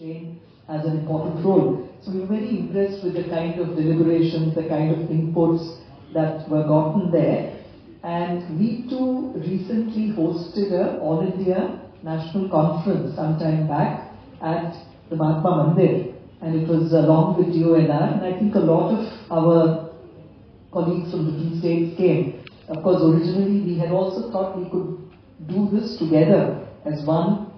chain has an important role. So we were very impressed with the kind of deliberations, the kind of inputs that were gotten there. And we too recently hosted a All India National Conference sometime back at the Mahatma Mandir. And it was along with UNR, and I think a lot of our colleagues from different states came. Of course, originally we had also thought we could do this together as one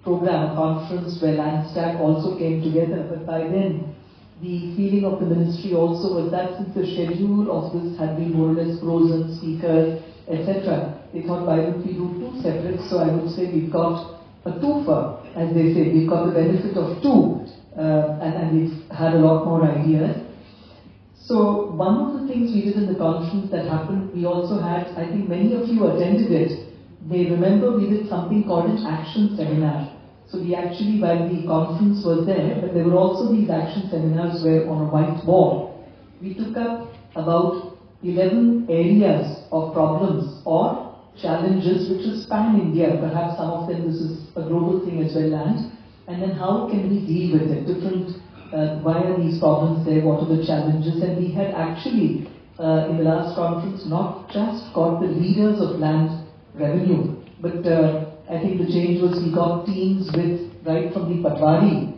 program, a conference where Landstack also came together. But by then, the feeling of the ministry also was that since the schedule of this had been more or less frozen, speakers, etc., they thought why would we do two separate? So I would say we've got a twofer, as they say. We've got the benefit of two, and we've had a lot more ideas. So one of the things we did in the conference that happened, we also had, I think many of you attended it. They remember we did something called an action seminar. So we actually, while the conference was there, but there were also these action seminars where on a white wall, we took up about 11 areas of problems or challenges which is pan-India. Perhaps some of them, this is a global thing as well, and then how can we deal with it? Why are these problems there? What are the challenges? And we had actually, in the last conference, not just got the leaders of land revenue, but I think the change was we got teams with, right from the Patwari,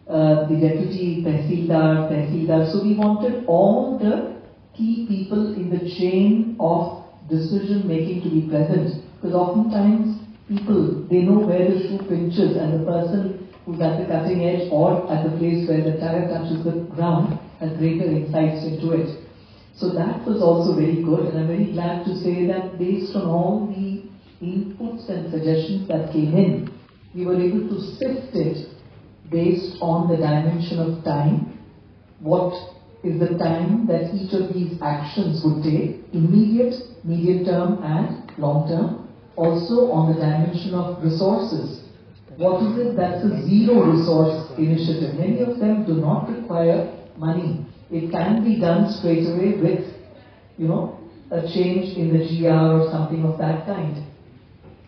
the deputy Tehsildar. So we wanted all the key people in the chain of decision making to be present, because oftentimes people, they know where the shoe pinches, and the person who's at the cutting edge or at the place where the tire touches the ground has greater insights into it. So that was also very good, and I'm very glad to say that based on all the inputs and suggestions that came in, we were able to sift it based on the dimension of time. What is the time that each of these actions would take, immediate, medium term and long term. Also on the dimension of resources. What is it that's a zero resource initiative? Many of them do not require money. It can be done straight away with, a change in the GR or something of that kind.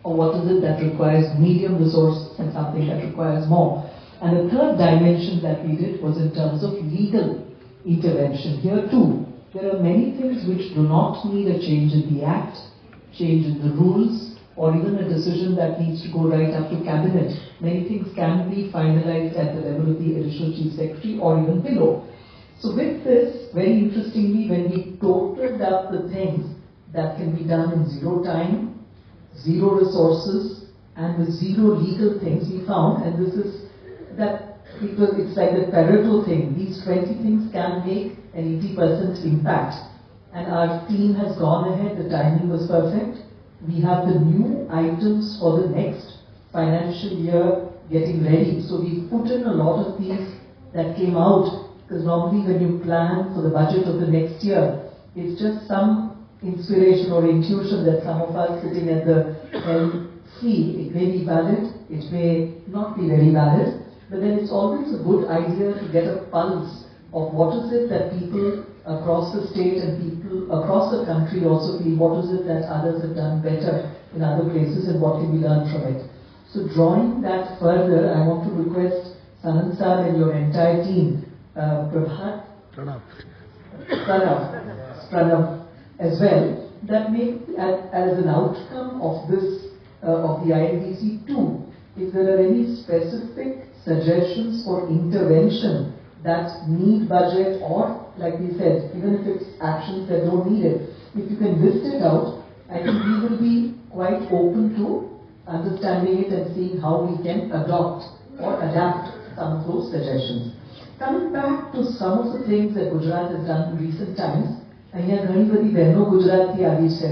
Or what is it that requires medium resources and something that requires more? And the third dimension that we did was in terms of legal intervention. Here too, there are many things which do not need a change in the Act, change in the rules, or even a decision that needs to go right up to Cabinet. Many things can be finalized at the level of the Additional Chief Secretary or even below. So with this, very interestingly, when we totaled up the things that can be done in zero time, zero resources, and with zero legal things, we found, and this is that it's like the Pareto thing, these 20 things can make an 80% impact. And our team has gone ahead, the timing was perfect. We have the new items for the next financial year getting ready. So we've put in a lot of these that came out, because normally when you plan for the budget of the next year, it's just some inspiration or intuition that some of us sitting at the helm feel. It may be valid, it may not be very valid, but then it's always a good idea to get a pulse of what is it that people across the state and people across the country also feel, what is it that others have done better in other places and what can we learn from it. So drawing that further, I want to request Sanand sir and your entire team, Pranav as well, that make as an outcome of this, of the ILDC too, if there are any specific suggestions for intervention that need budget, or like we said, even if it's actions that don't need it, if you can list it out, I think we will be quite open to understanding it and seeing how we can adopt or adapt some of those suggestions. Coming back to some of the things that Gujarat has done in recent times, અહીંયા ઘણી બધી બહેનો ગુજરાતથી આવી છે.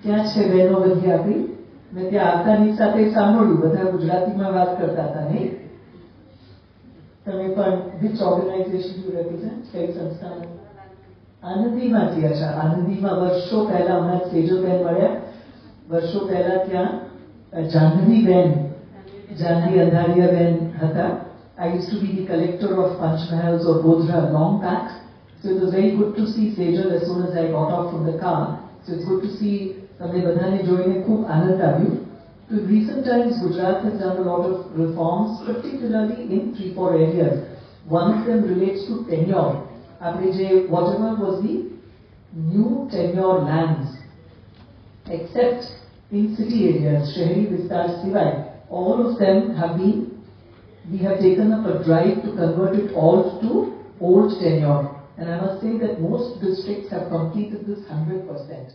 ક્યાં છે બહેનો બધી આપણી? મેં ત્યાં આવતાની સાથે સાંભળ્યું, બધા ગુજરાતીમાં વાત કરતા હતા, નહીં? તમે પણ which organization you represent? કઈ સંસ્થા? આનંદીમાંથી. અચ્છા, આનંદીમાં વર્ષો પહેલા હમણાં સેજલબેન મળ્યા. વર્ષો પહેલા ત્યાં જાહ્નવીબેન, જાહ્નવી અંધારિયાબેન હતા. I used to be the collector of Panchmahals or Godhra long back. So it was very good to see Sejal as soon as I got off from the car. So it's good to see તમને બધાને જોઈને ખૂબ આનંદ આવ્યો. To So in recent times, Gujarat has done a lot of reforms, particularly in 3-4 areas. One of them relates to tenure. Whatever was the new tenure lands, except in city areas, Shahri Vistar Sivai, all of them have been, we have taken up a drive to convert it all to old tenure. And I must say that most districts have completed this 100%.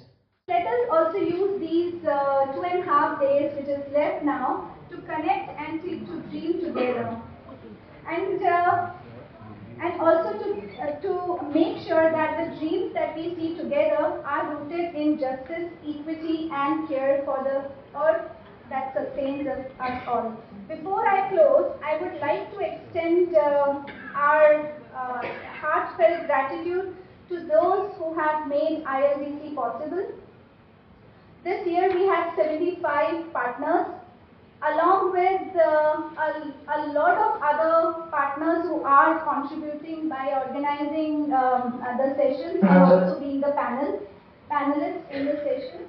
Let us also use these 2.5 days which is left now to connect and to dream together. And also to make sure that the dreams that we see together are rooted in justice, equity and care for the earth that sustains us all. Before I close, I would like to extend our heartfelt gratitude to those who have made ILDC possible. This year we have 75 partners, along with a lot of other partners who are contributing by organizing the sessions and also being the panelists in the session.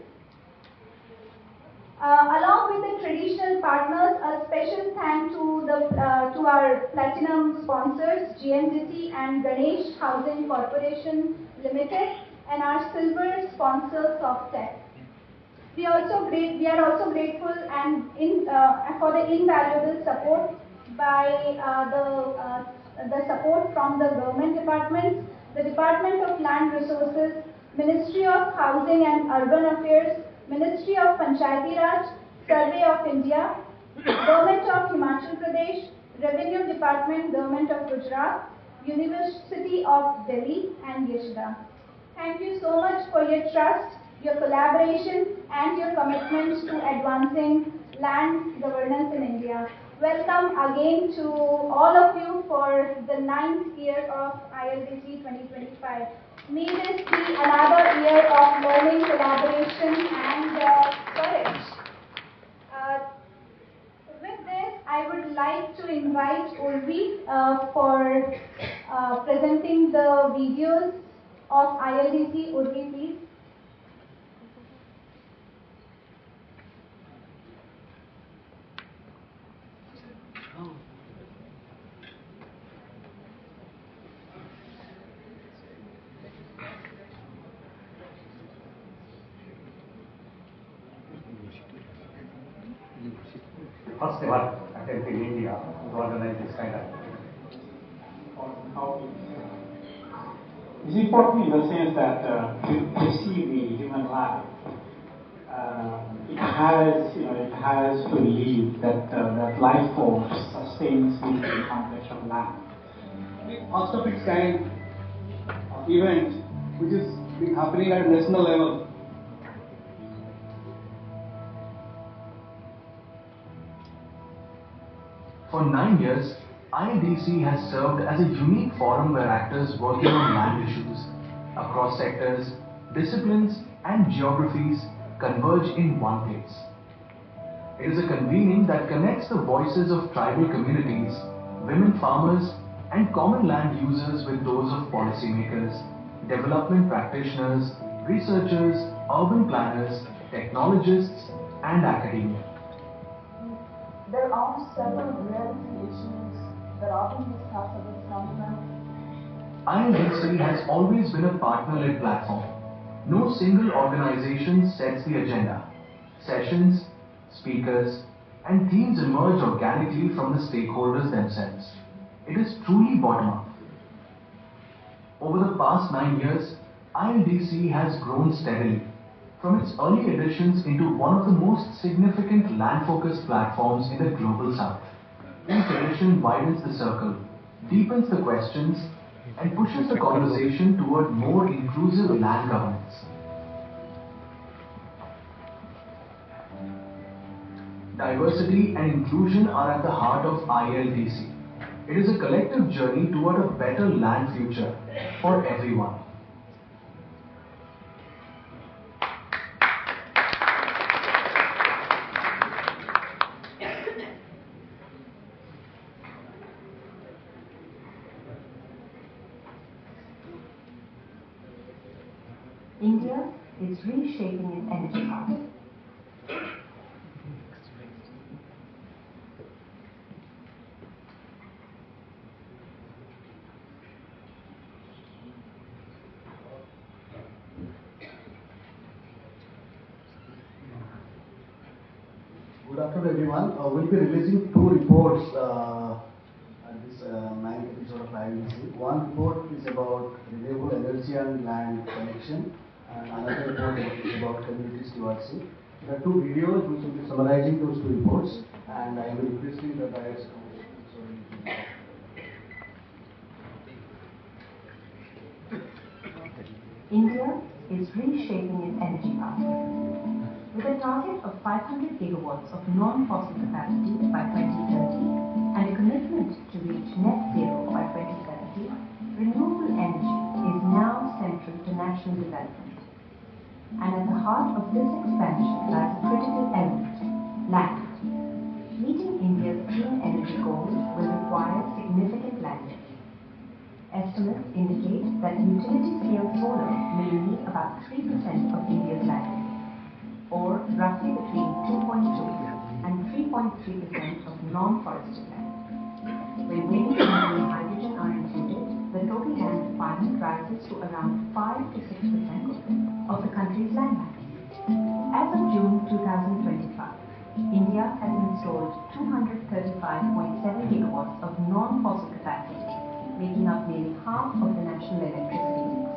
Along with the traditional partners, a special thank to our platinum sponsors, GMCC and Ganesh Housing Corporation Limited, and our silver sponsor, Softtech. We are also grateful and for the invaluable support by the support from the government departments, the Department of Land Resources, Ministry of Housing and Urban Affairs, Ministry of Panchayati Raj, Survey of India, Government of Himachal Pradesh, Revenue Department, Government of Gujarat, University of Delhi and Yeshda. Thank you so much for your trust, your collaboration and your commitment to advancing land governance in India. Welcome again to all of you for the 9th year of ILDC 2025. May this be another year of learning, collaboration and courage. With this, I would like to invite Urvi for presenting the videos of ILDC. Urvi, please. First ever attempt in India to organize this kind of. It's important in the sense that to see the human life, it has to live. That life force sustains in the context of land. First of its kind event, which is happening at a national level. For 9 years, ILDC has served as a unique forum where actors working on land issues across sectors, disciplines and geographies converge in one place. It is a convening that connects the voices of tribal communities, women farmers and common land users with those of policymakers, development practitioners, researchers, urban planners, technologists and academia. There are several reality issues that often discussed at this conference. ILDC has always been a partner-led platform. No single organization sets the agenda. Sessions, speakers, and themes emerge organically from the stakeholders themselves. It is truly bottom-up. Over the past 9 years, ILDC has grown steadily, from its early editions into one of the most significant land-focused platforms in the global south. Each edition widens the circle, deepens the questions, and pushes the conversation toward more inclusive land governance. Diversity and inclusion are at the heart of ILDC. It is a collective journey toward a better land future for everyone. India is reshaping its energy market. Good afternoon, everyone. We'll be releasing two reports at this 9th episode of ILDC. One report is about renewable energy and land connection, and another report is about community stewardship. There are two videos which will be summarizing those two reports, and I am requesting the director. India is reshaping its energy pathway. With a target of 500 gigawatts of non-fossil capacity by 2030 and a commitment to reach net zero by 2070, renewable energy is now central to national development. And at the heart of this expansion lies a critical element: land. Meeting India's clean energy goals will require significant land use. Estimates indicate that utility-scale solar may need about 3% of India's land use, or roughly between 2.2 and 3.3% of non-forested land. When wind and green hydrogen are included, the total land requirement rises to around 5 to 6% of the country's land mass. As of June 2025, India has installed 235.7 gigawatts of non-fossil capacity, making up nearly half of the national electricity mix.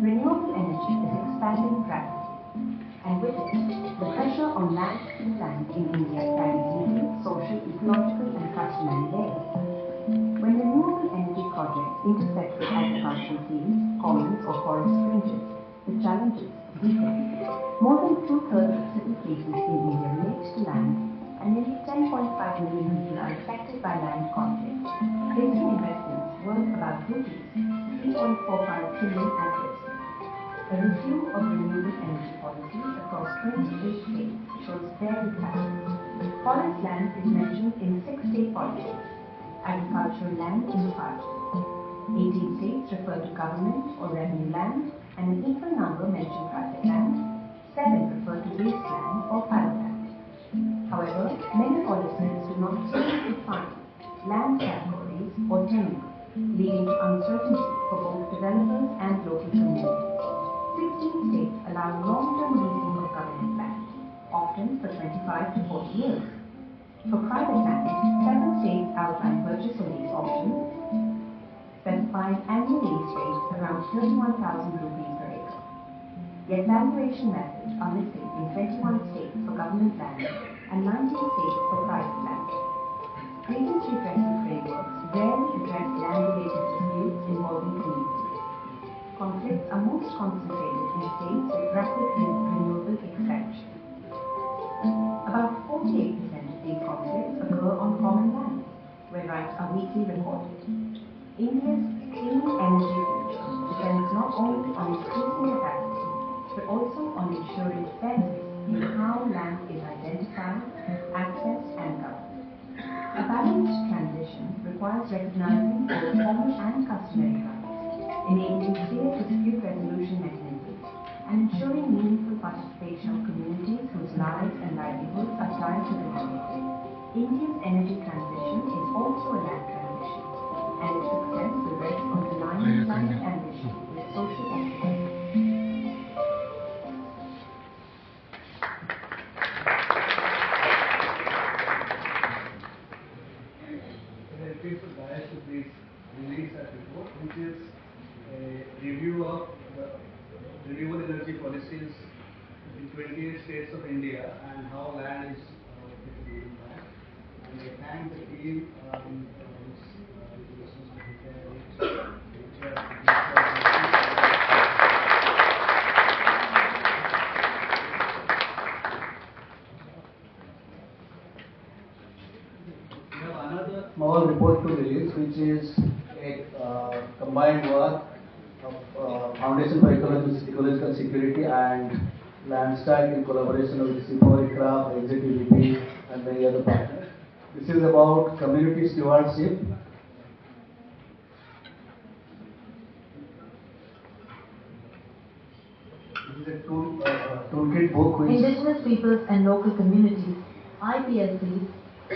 Renewable energy is expanding rapidly, and with it, the pressure on land in India carries legal, social, ecological, and customary layers. When renewable energy projects intersect with agricultural fields, commons, or forest fringes, the challenges deepen. More than two-thirds of city cases in India relate to land, and nearly 10.5 million people are affected by land conflicts, facing investments worth about rupees 3.45 trillion annually. A review of renewable energy policies across 28 states shows varied patterns. Forest land is mentioned in 6 state policies, agricultural land in 5. 18 states refer to government or revenue land, and an equal number mention private land. 7 refer to wasteland or fallow land. However, many policies do not clearly define land categories or tenure, leading to uncertainty for both developers and local communities. 16 states allow long-term leasing of government land, often for 25 to 40 years. For private land, several states outline purchase or lease options, specifying annual lease rates around 31,000 rupees per acre. Yet valuation methods are missing in 21 states for government land and 19 states for private land. Previously addressed frameworks rarely address land-related disputes involving communities. Conflicts are most concentrated in states with rapid renewable expansion. About 48% of these conflicts occur on common lands, where rights are weakly recorded. India's clean energy future depends not only on increasing capacity, but also on ensuring fairness in how land is identified, accessed, and governed. A balanced transition requires recognizing both formal and customary rights, enabling clear dispute resolution mechanisms, and ensuring meaningful participation of communities whose lives and livelihoods are tied to renewable. India's energy transition is also a land transition, and its success will rest on aligning climate ambition with social equity. I request the Dais to please release that report, which is a review of the renewable energy policies in 28 states of India and how land is getting that. And I thank the team we have another Small report to release, which is a combined work of Foundation for Ecological Security and Landstack in collaboration with CIPO, ICRAF, NJTVP, and many other partners. This is about community stewardship. This is a toolkit book which Indigenous peoples and local communities, IPLCs,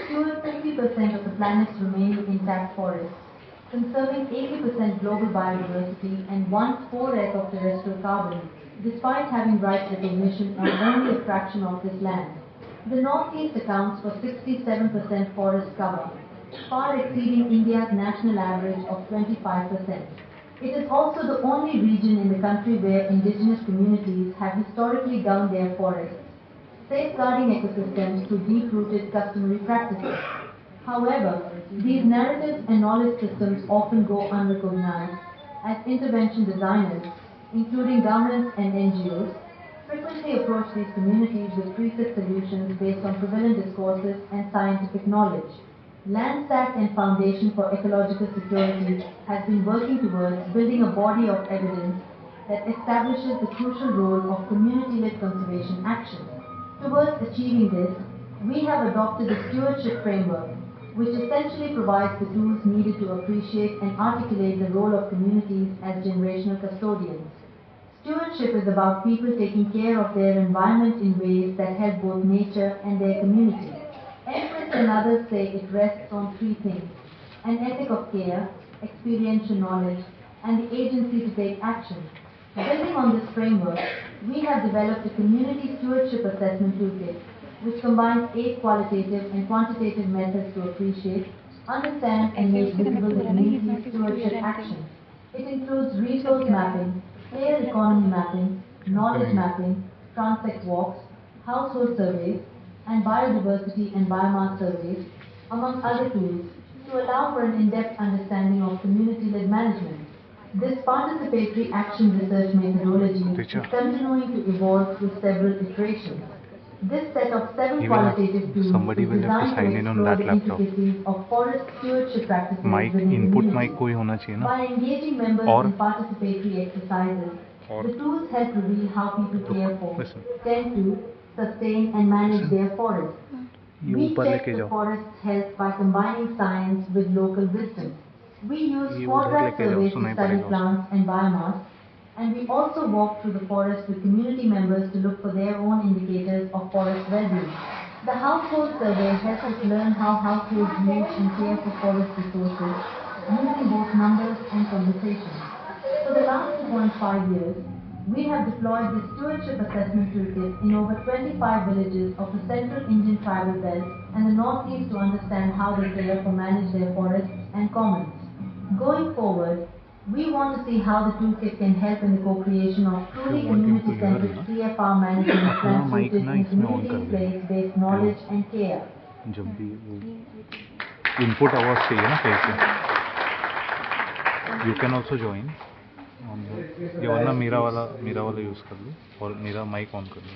steward 50% of the planet's remaining intact forests, conserving 80% global biodiversity and 1/4 of terrestrial carbon, despite having rights recognition on only a fraction of this land. The Northeast accounts for 67% forest cover, far exceeding India's national average of 25%. It is also the only region in the country where indigenous communities have historically governed their forests, safeguarding ecosystems through deep-rooted customary practices. However, these narratives and knowledge systems often go unrecognized as intervention designers, including governments and NGOs, frequently approach these communities with preset solutions based on prevalent discourses and scientific knowledge. Landsat and Foundation for Ecological Security has been working towards building a body of evidence that establishes the crucial role of community-led conservation action. Towards achieving this, we have adopted a stewardship framework, which essentially provides the tools needed to appreciate and articulate the role of communities as generational custodians. Stewardship is about people taking care of their environment in ways that help both nature and their community. Experts and others say it rests on three things: an ethic of care, experiential knowledge, and the agency to take action. Building on this framework, we have developed a community stewardship assessment toolkit, which combines 8 qualitative and quantitative methods to appreciate, understand, and make visible the community stewardship action. It includes resource mapping, player economy mapping, knowledge mapping, transect walks, household surveys, and biodiversity and biomass surveys, among other tools, to allow for an in-depth understanding of community-led management. This participatory action research methodology is continuing to evolve through several iterations. This set of 7 qualitative tools is designed to explore the intricacies of forest stewardship practices within communities. By engaging members in participatory exercises, the tools help reveal how people care for, tend to, sustain and manage their forests. We check the forest's health by combining science with local wisdom. We use forest surveys to study plants and biomass, and we also walk through the forest with community members to look for their own indicators of forest well-being. The household survey helps us learn how households use and care for forest resources, using both numbers and conversations. For the last 2.5 years, we have deployed the Stewardship Assessment Toolkit in over 25 villages of the Central Indian Tribal Belt and the Northeast to understand how they care for manage their forests and commons. Going forward, we want to see how the toolkit can help in the co-creation of truly community-centric CFR management plans rooted in community-based knowledge and care. जब भी वो input आवाज चाहिए ना कहीं से, you can also join. ये वरना मेरा वाला यूज़ कर लो और मेरा माइक ऑन कर लो.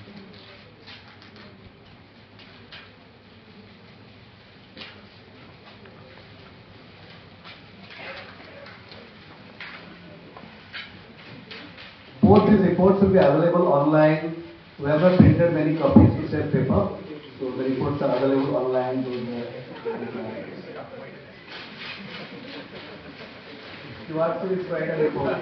Both these reports will be available online. We have not printed many copies to save paper, so the reports are available online. You want to write a report.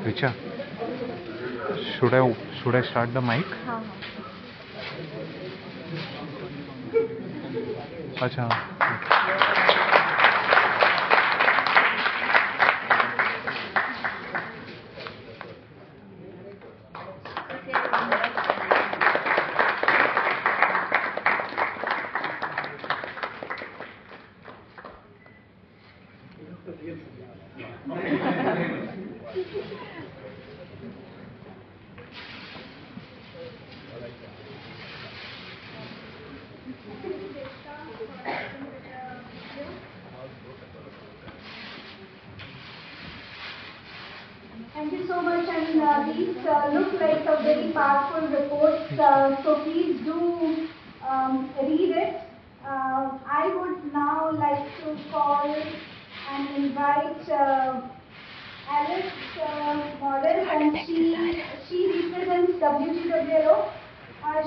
Richa, should I start the mic? अच्छा. Thank you so much, and these look like a very powerful reports, so please do read it. I would now like to call and invite Alice Morris, and she represents WGWLO.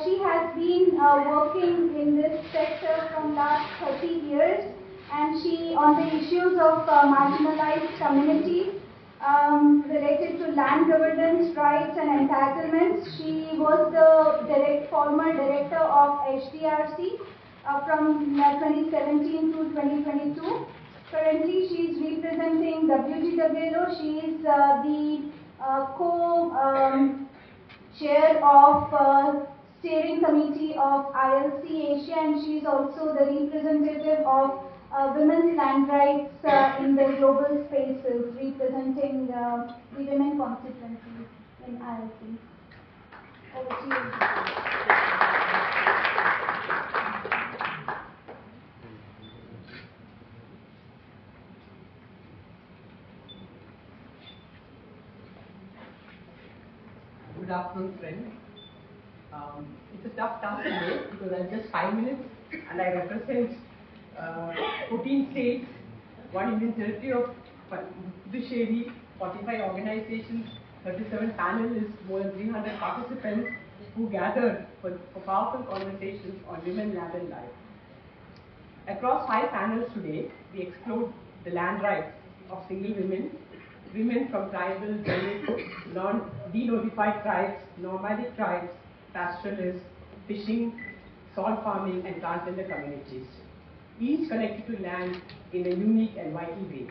She has been working in this sector from last 30 years, and she on the issues of marginalized communities. related to land governance, rights and entitlements. She was the former director of HDRC from 2017 to 2022. Currently, she is representing WGWLO. She is the co-chair of steering committee of ILDC Asia, and she is also the representative of women's land rights in the global spaces, representing the women constituencies in ILDC. Over to you. Good afternoon, friends. It's a tough task today because I have just 5 minutes and I represent 14 states, 1 Indian territory of Puducherry, 45 organizations, 37 panelists, more than 300 participants who gathered for powerful conversations on women, land and life. Across 5 panels today, we explored the land rights of single women, women from tribal, denotified tribes, nomadic tribes, pastoralists, fishing, salt farming and transgender communities, each connected to land in a unique and vital way.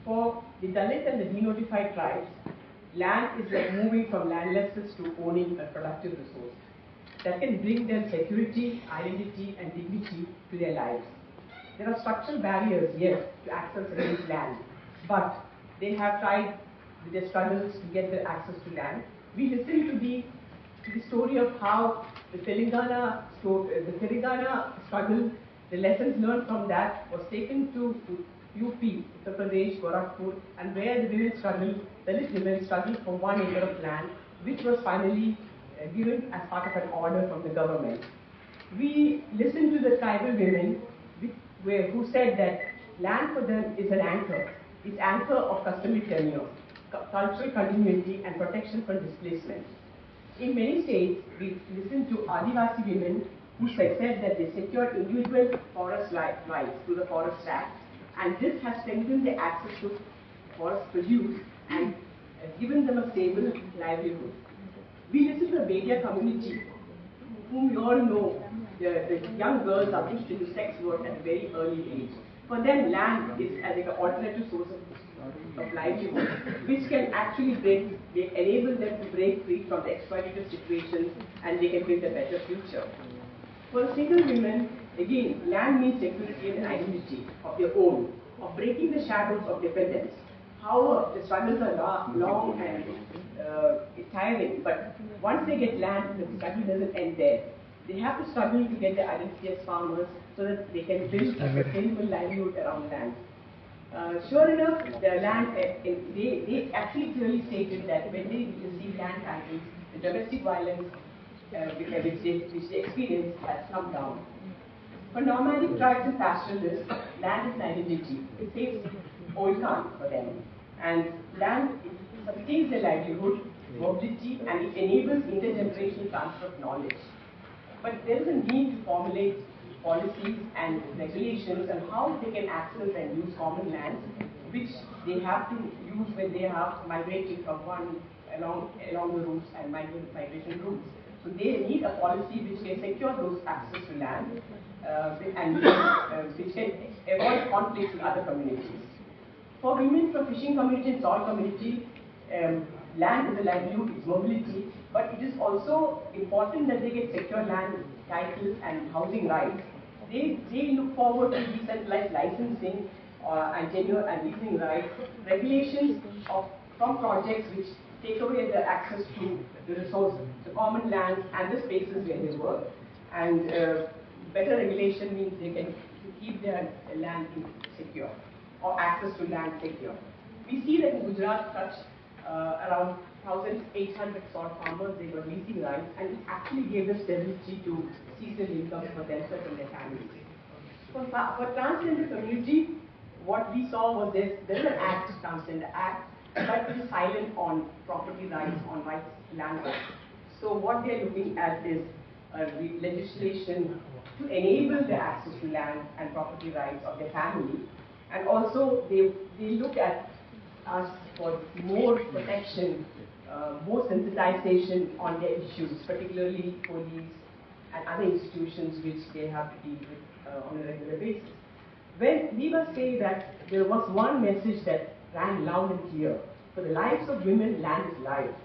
For the Dalit and the denotified tribes, land is like moving from landlessness to owning a productive resource that can bring them security, identity and dignity to their lives. There are structural barriers yet to access against land, but they have tried with their struggles to get their access to land. We listened to the story of how the Telangana struggle, the lessons learned from that was taken to UP, Uttar Pradesh, Gorakhpur, and where the women struggled, Dalit women struggled for 1 acre of land, which was finally given as part of an order from the government. We listened to the tribal women who said that land for them is an anchor. It's anchor of customary tenure, cultural continuity and protection from displacement. In many states, we listened to Adivasi women who said that they secured individual forest rights through the Forest Act, and this has strengthened their access to forest produce and given them a stable livelihood. We listened to the Bedia community, whom we all know, the young girls are pushed into sex work at a very early age. For them, land is as like an alternative source of livelihood, which can actually enable them to break free from the exploitative situations and they can build a better future. For single women, again, land means security and identity of their own, of breaking the shadows of dependence. However, the struggles are long and tiring, but once they get land, the struggle doesn't end there. They have to struggle to get their identity as farmers so that they can build a sustainable livelihood around land. Sure enough, the land, they actually clearly stated that when they receive land titles, the domestic violence which they experience has come down. For nomadic tribes and pastoralists, land is an identity. It saves oil for them. And land sustains their livelihood, mobility, and it enables intergenerational transfer of knowledge. But there is a need to formulate policies and regulations on how they can access and use common lands, which they have to use when they are migrating from one along the routes and migration routes. So they need a policy which can secure those access to land and which can avoid conflicts with other communities. For women from fishing community and salt community, land is a livelihood, it's mobility, but it is also important that they get secure land titles and housing rights. They look forward to decentralized licensing and tenure and leasing rights, regulations from projects which take away the access to the resources, the common lands and the spaces where they work. And better regulation means they can keep their land secure or access to land secure. We see that in Gujarat, Kutch, around 1,800 salt farmers, they got leasing rights, and it actually gave them stability to seasonal income for themselves and their families. For transgender community, what we saw was there's an act, Transgender Act, but it is silent on property rights, on rights, land rights. So what they're looking at is legislation to enable the access to land and property rights of their family, and also they look at asked for more protection, more sensitization on their issues, particularly police and other institutions which they have to deal with on a regular basis. When we must say that there was one message that ran loud and clear: for the lives of women, land is life.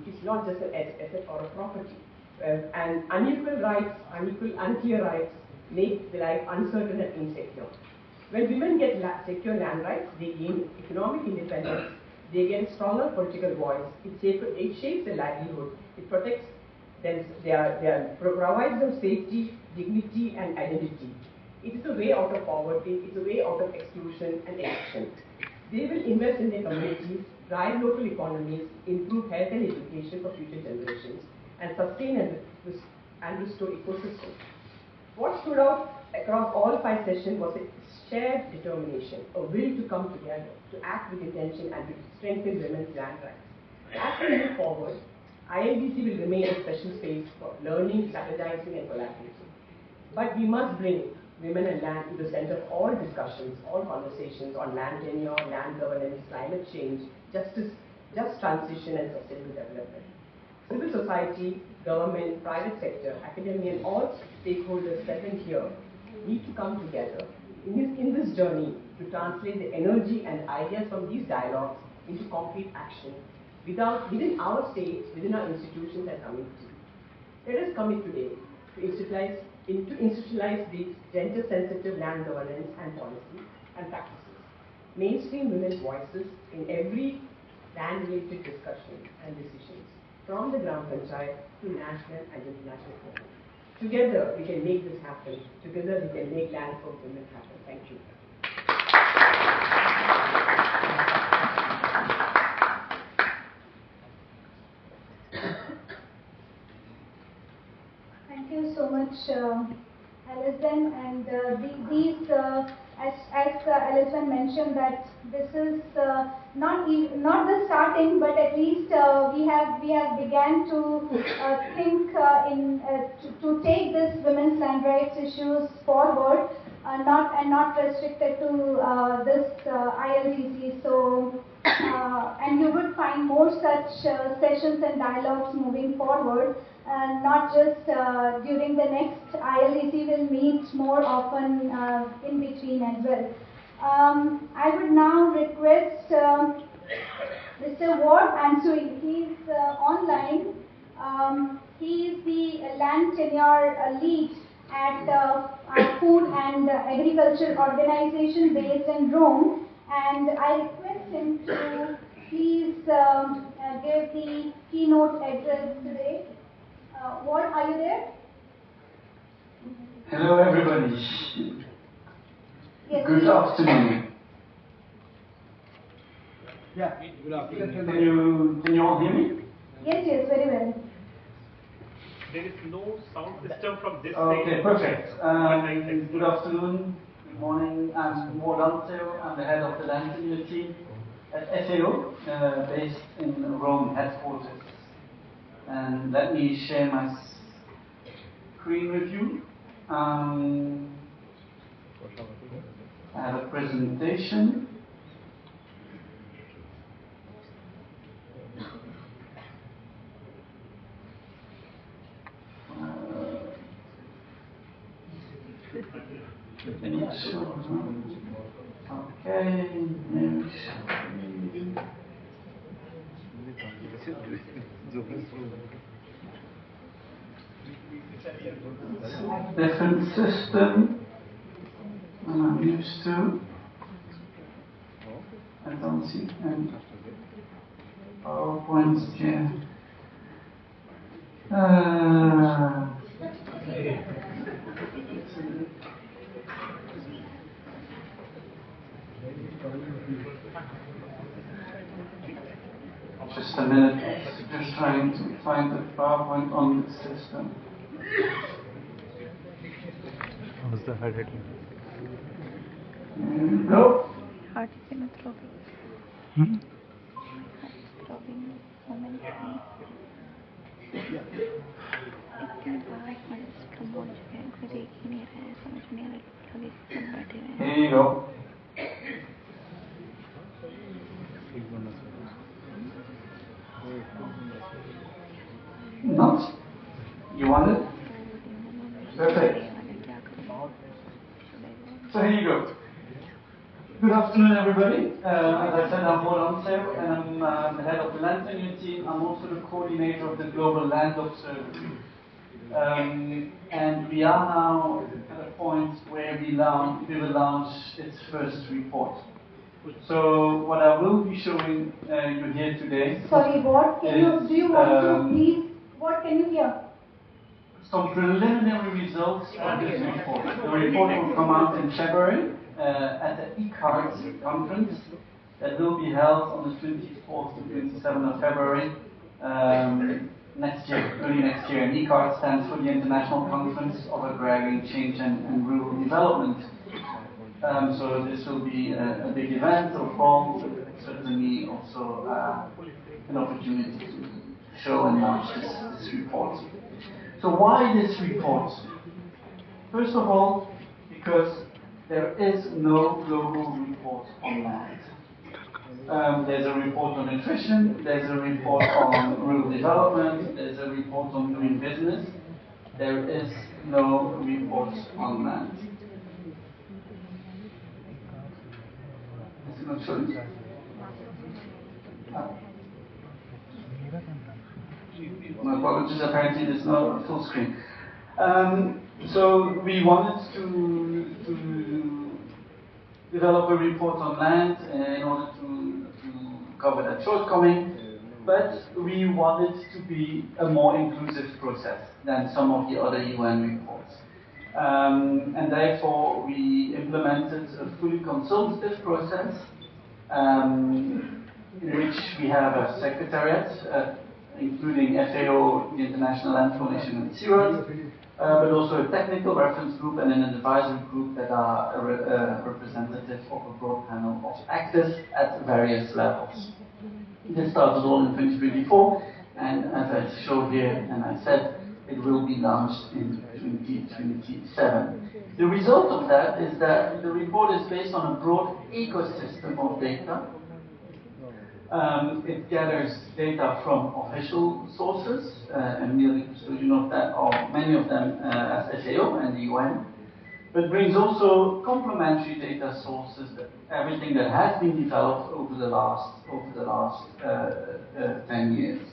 It's not just an asset or a property. And unequal rights, unclear rights make the life uncertain and insecure. When women get secure land rights, they gain economic independence, they get a stronger political voice, it shapes their livelihood, it protects them, provides them safety, dignity and identity. It is a way out of poverty, it's a way out of exclusion and eviction. They will invest in their communities, drive local economies, improve health and education for future generations, and sustain and restore ecosystems. What stood out across all 5 sessions was a shared determination, a will to come together, to act with intention and to strengthen women's land rights. As we move forward, ILDC will remain a special space for learning, strategizing and collaborating. But we must bring women and land to the center of all discussions, all conversations on land tenure, land governance, climate change, justice, just transition and sustainable development. Civil society, government, private sector, academia and all stakeholders present here need to come together in this journey to translate the energy and ideas from these dialogues into concrete action within our states, within our institutions and communities. Let us commit today to institutionalize these gender-sensitive land governance and policy and practices. Mainstream women's voices in every land-related discussion and decisions, from the Gram Panchayat to national and international forums. Together we can make this happen. Together we can make land for women happen. Thank you. Thank you so much, Alison. And as Alison mentioned, that this is not the starting, but at least we have began to think to take this women's land rights issues forward, not restricted to this ILDC. So and you would find more such sessions and dialogues moving forward. Not just during the next ILDC, will meet more often in between as well. I would now request Mr. Ward Ansui. He's online. He is the land tenure lead at a food and agriculture organization based in Rome, and I request him to please give the keynote address today. Ward, are you there? Hello everybody. Yes. Good afternoon. Yeah, good afternoon. Can you all hear me? Yes, very well. There is no sound system from this Okay, side. perfect. Good afternoon, good morning. I'm Ward Ansui. I'm the head of the land tenure team at FAO, based in Rome headquarters. And let me share my screen with you. I have a presentation. Okay, different system than I'm used to. I don't see any PowerPoints here. Just a minute, just trying to find the PowerPoint on the system. What's the heading? Here we go. Here you go. Not? You want it? Perfect. So here you go. Good afternoon, everybody. As I said, I'm Roland Sew, and I'm the head of the Land Tenure team. I'm also the coordinator of the Global Land Observatory. And we are now at a point where we will launch its first report. So what I will be showing you here today. Sorry, what can you do? You want to please? What can you hear? Some preliminary results of this report. The report will come out in February at the ICARD conference that will be held on the 24th to 27th of February next year, early next year. And ICARD stands for the International Conference of Agrarian Change and Rural Development. So this will be a big event of all, certainly also an opportunity to show and launch this report. So why this report? First of all, because there is no global report on land. There's a report on nutrition, there's a report on rural development, there's a report on doing business. There is no report on land. Is it not showing? My apologies, apparently there's no full screen. So we wanted to develop a report on land in order to cover that shortcoming, but we wanted to be a more inclusive process than some of the other UN reports. And therefore we implemented a fully consultative process in which we have a secretariat including FAO, the International Land Coalition, and CIROD, but also a technical reference group and an advisory group that are representative of a broad panel of actors at various levels. This started all in 2024, and as I showed here and I said, it will be launched in 2027. The result of that is that the report is based on a broad ecosystem of data. It gathers data from official sources, and nearly custodian of that are many of them as FAO and the UN, but brings also complementary data sources, everything that has been developed over the last 10 years.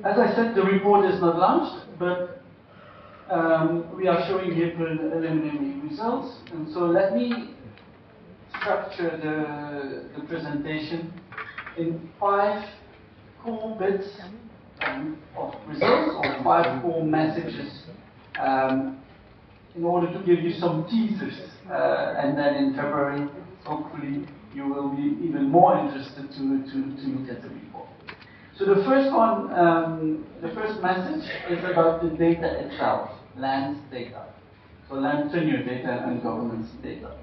As I said, the report is not launched, but we are showing here preliminary results, and so let me structure the presentation in 5 core bits of results, or 5 core messages, in order to give you some teasers, and then in February, hopefully, you will be even more interested to look at the report. So the first one, the first message is about the data itself, land data. So land tenure data and governance data.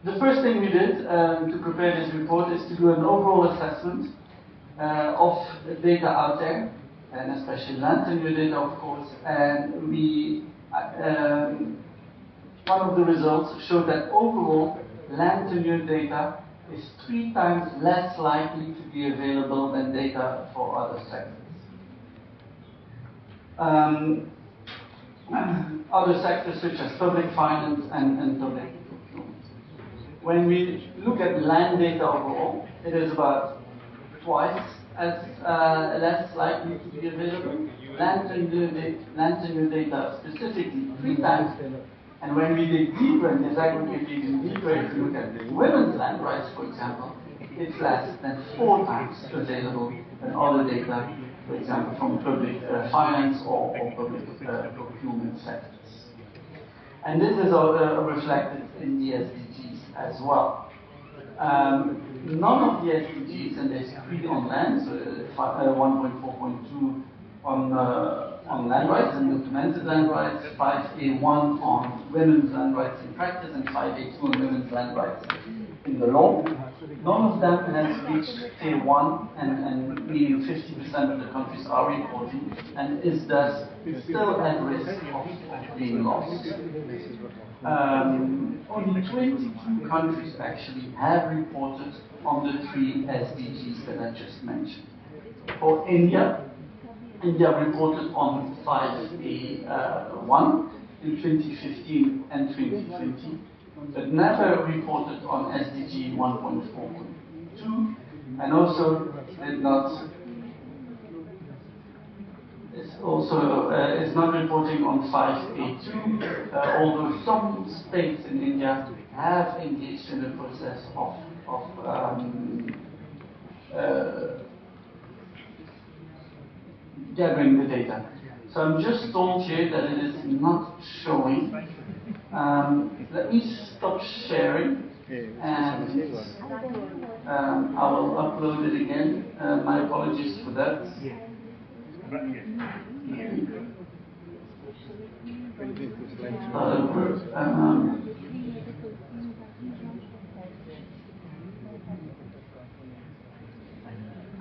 The first thing we did to prepare this report is to do an overall assessment of the data out there, and especially land tenure data, of course, and we, one of the results showed that overall land tenure data is 3 times less likely to be available than data for other sectors. Other sectors such as public finance and public procurement. When we look at land data overall, it is about twice as less likely to be available. Land tenure data specifically 3 times. And when we dig deeper and disaggregate even deeper, if you look at women's land rights, for example, it's less than 4 times available than other data, for example, from public finance or public procurement sectors. And this is reflected in the SDGs as well. None of the SDGs, and there's 3 on land, so 1.4.2 on land rights and documented land rights, 5A1 on women's land rights in practice, and 5A2 on women's land rights in the law. None of them has reached tier 1, and meaning 50% of the countries are reporting, and is thus still at risk of being lost. Only 22 countries actually have reported on the 3 SDGs that I just mentioned. For India reported on 5A1 in 2015 and 2020, but never reported on SDG 1.4.2, and also did not. Is not reporting on 5A2, although some states in India have engaged in the process of gathering the data. So I'm just told here that it is not showing. Let me stop sharing, and I will upload it again. My apologies for that.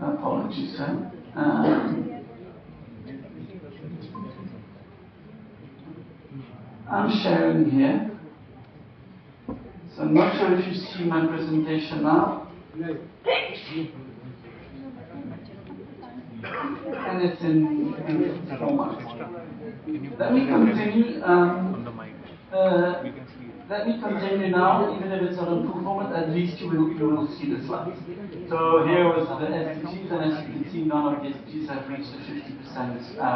Apologies, sir. I'm sharing here. So I'm not sure if you see my presentation now. And it's in format. Let me continue. Let me continue now, even if it's not in full format, at least you will see the slides. So here was the SDGs, and as you can see, none of the SDGs have reached the 50%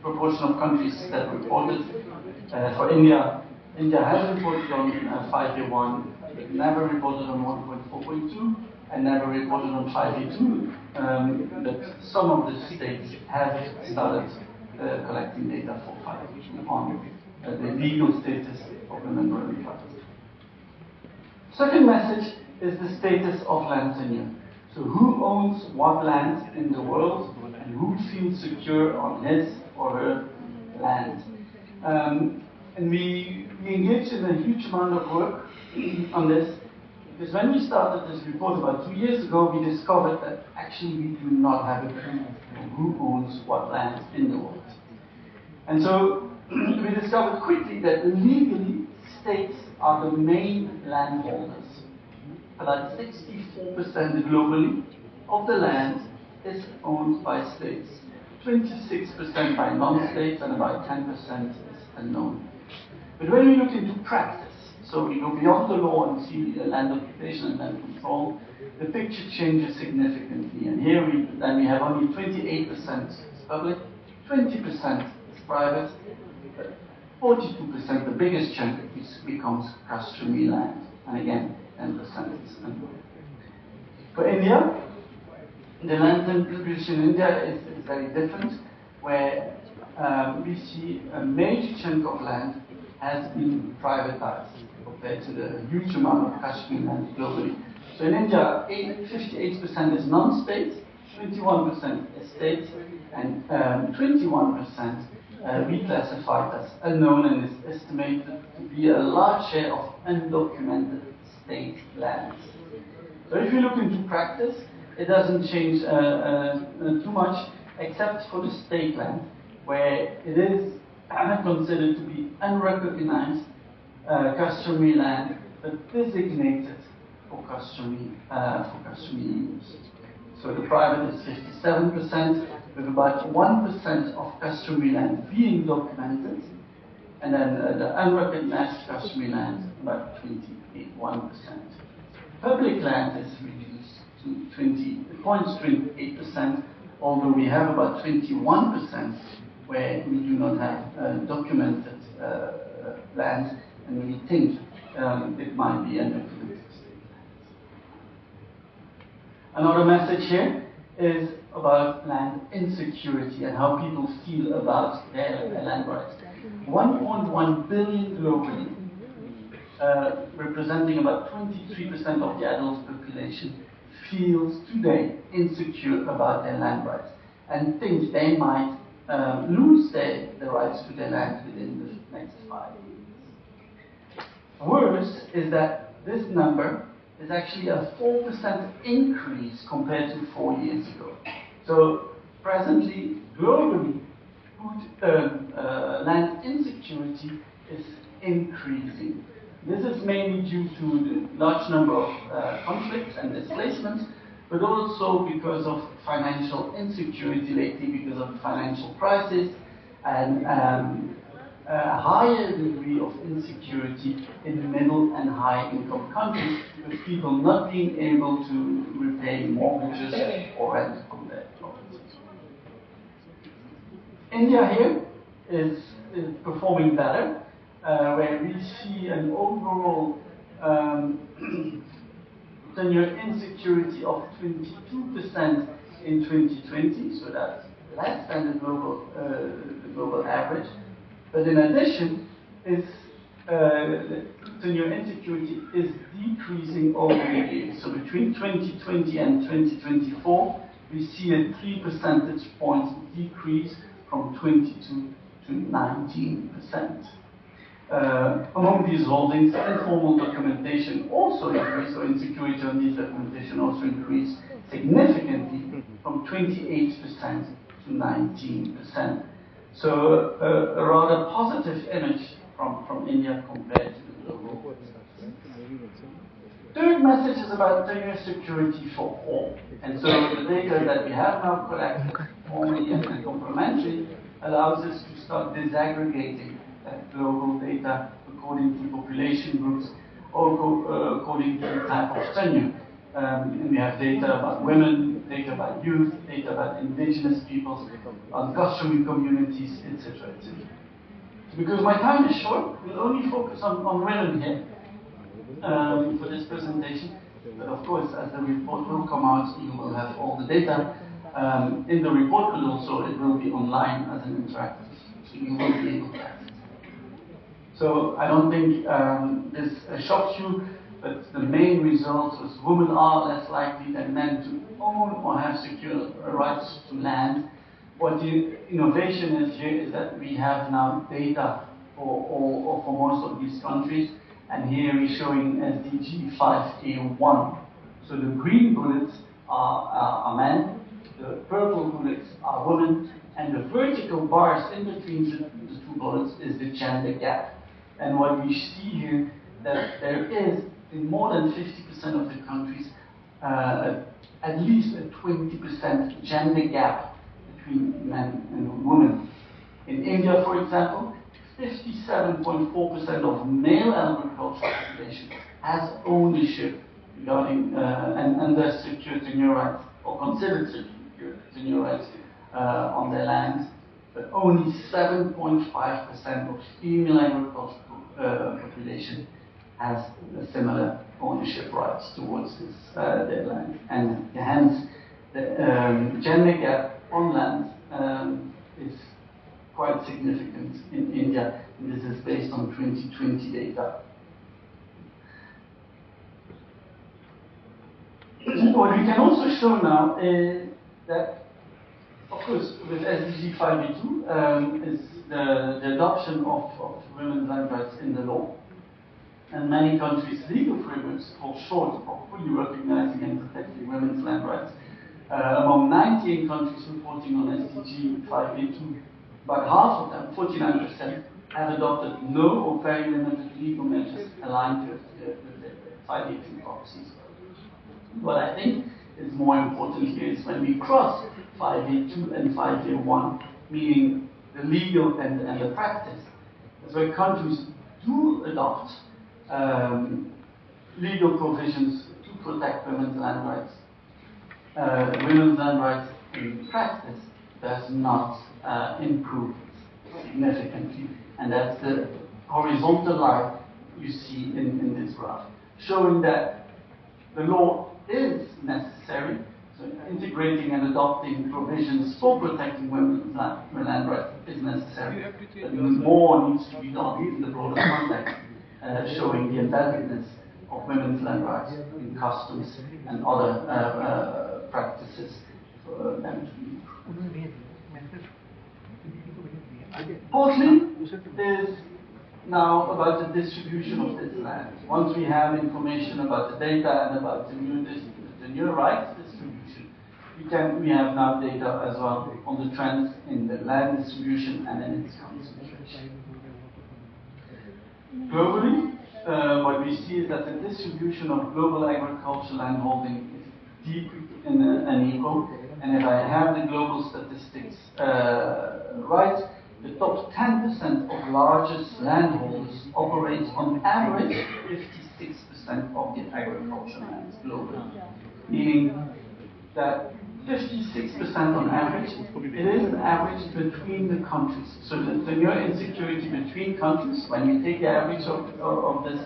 proportion of countries that reported. For India has reported on 5A1, but never reported on 1.4.2, and never reported on 5A2, but some of the states have started collecting data for 5A2 on the legal status of the member tribes. Second message is the status of land tenure. So who owns what land in the world, and who feels secure on his or her land? And we engaged in a huge amount of work on this, because when we started this report about 2 years ago, we discovered that actually we do not have a clue of who owns what land in the world. And so we discovered quickly that legally states are the main landholders. About 64% globally of the land is owned by states, 26% by non-states, and about 10% is unknown. But when we look into practice, so we go beyond the law and see the land occupation and land control, the picture changes significantly. And here we have only 28% is public, 20% is private, but 42%, the biggest chunk, becomes customary land. And again, 10% is unknown. For India, the land distribution in India is very different, where we see a major chunk of land has been privatized compared to the huge amount of Kashmir land globally. So in India, 58% is non-state, 21% is state, and 21% reclassified as unknown, and is estimated to be a large share of undocumented state lands. So if you look into practice, it doesn't change too much, except for the state land, where it is considered to be unrecognized customary land, but designated for customary use. So the private is 57%, with about 1% of customary land being documented, and then the unrecognized customary land about 21%. Public land is reduced to 20.28%, although we have about 21% where we do not have documented land, and we think it might be undocumented state lands. Another message here is about land insecurity and how people feel about their land rights. 1.1 billion globally, representing about 23% of the adult population, feels today insecure about their land rights and thinks they might lose the rights to their land within the next 5 years. Worse is that this number is actually a 4% increase compared to 4 years ago. So presently, globally, land insecurity is increasing. This is mainly due to the large number of conflicts and displacements, but also because of financial insecurity lately, because of the financial crisis, and a higher degree of insecurity in the middle and high income countries, with people not being able to repay mortgages or rent on their properties. India here is performing better, where we see an overall tenure insecurity of 22% in 2020, so that's less than the global average. But in addition, tenure insecurity is decreasing over the years. So between 2020 and 2024, we see a 3 percentage points decrease from 22 to 19%. Among these holdings, informal documentation also increased, so insecurity on these documentation also increased significantly from 28% to 19%. So a rather positive image from India compared to the global. Third message is about tenure security for all. And so the data that we have now collected, formally and complementary, allows us to start disaggregating global data according to population groups or according to the type of tenure. And we have data about women, data about youth, data about indigenous peoples, on customary communities, etc., etc. Because my time is short, we'll only focus on women here for this presentation. But of course, as the report will come out, you will have all the data in the report, but also it will be online as an interactive, so you will be able to access it. So I don't think this shocks you, but the main result was women are less likely than men to own or have secure rights to land. What the innovation is here is that we have now data for most of these countries, and here we're showing SDG 5A1. So the green bullets are men, the purple bullets are women, and the vertical bars in between the two bullets is the gender gap. And what we see here, that there is, in more than 50% of the countries, at least a 20% gender gap between men and women. In India, for example, 57.4% of male agricultural population has ownership regarding and thus secure tenure rights, or considered secure tenure rights on their lands, but only 7.5% of female agricultural population has a similar ownership rights towards this, their land. And hence, the gender gap on land is quite significant in India, and this is based on 2020 data. What we can also show now is that, of course, with SDG 5B2 is the adoption of women's land rights in the law. And many countries' legal frameworks fall short of fully recognizing and protecting women's land rights. Among 19 countries reporting on SDG 5B2, about half of them, 49%, have adopted no or very limited legal measures aligned with the 5B2 policies. What I think is more important here is when we cross 5A2 and 5A1, meaning the legal and the practice, that's where countries do adopt legal provisions to protect women's land rights. Women's land rights in practice does not improve significantly, and that's the horizontal line you see in this graph, showing that the law is necessary, so integrating and adopting provisions for protecting women's land rights is necessary, but more needs to be done in the broader context, showing the embeddedness of women's land rights in customs and other practices for them to be improved. Fourthly, is now about the distribution of this land. Once we have information about the data and about the new rights distribution, we have now data as well on the trends in the land distribution and in its concentration. Globally, what we see is that the distribution of global agricultural land holding is deep and unequal. And if I have the global statistics right, the top 10% of largest landholders operate on average 56% of the agricultural lands globally. Meaning that 56% on average, it is an average between the countries. So the new insecurity between countries, when we take the average of this,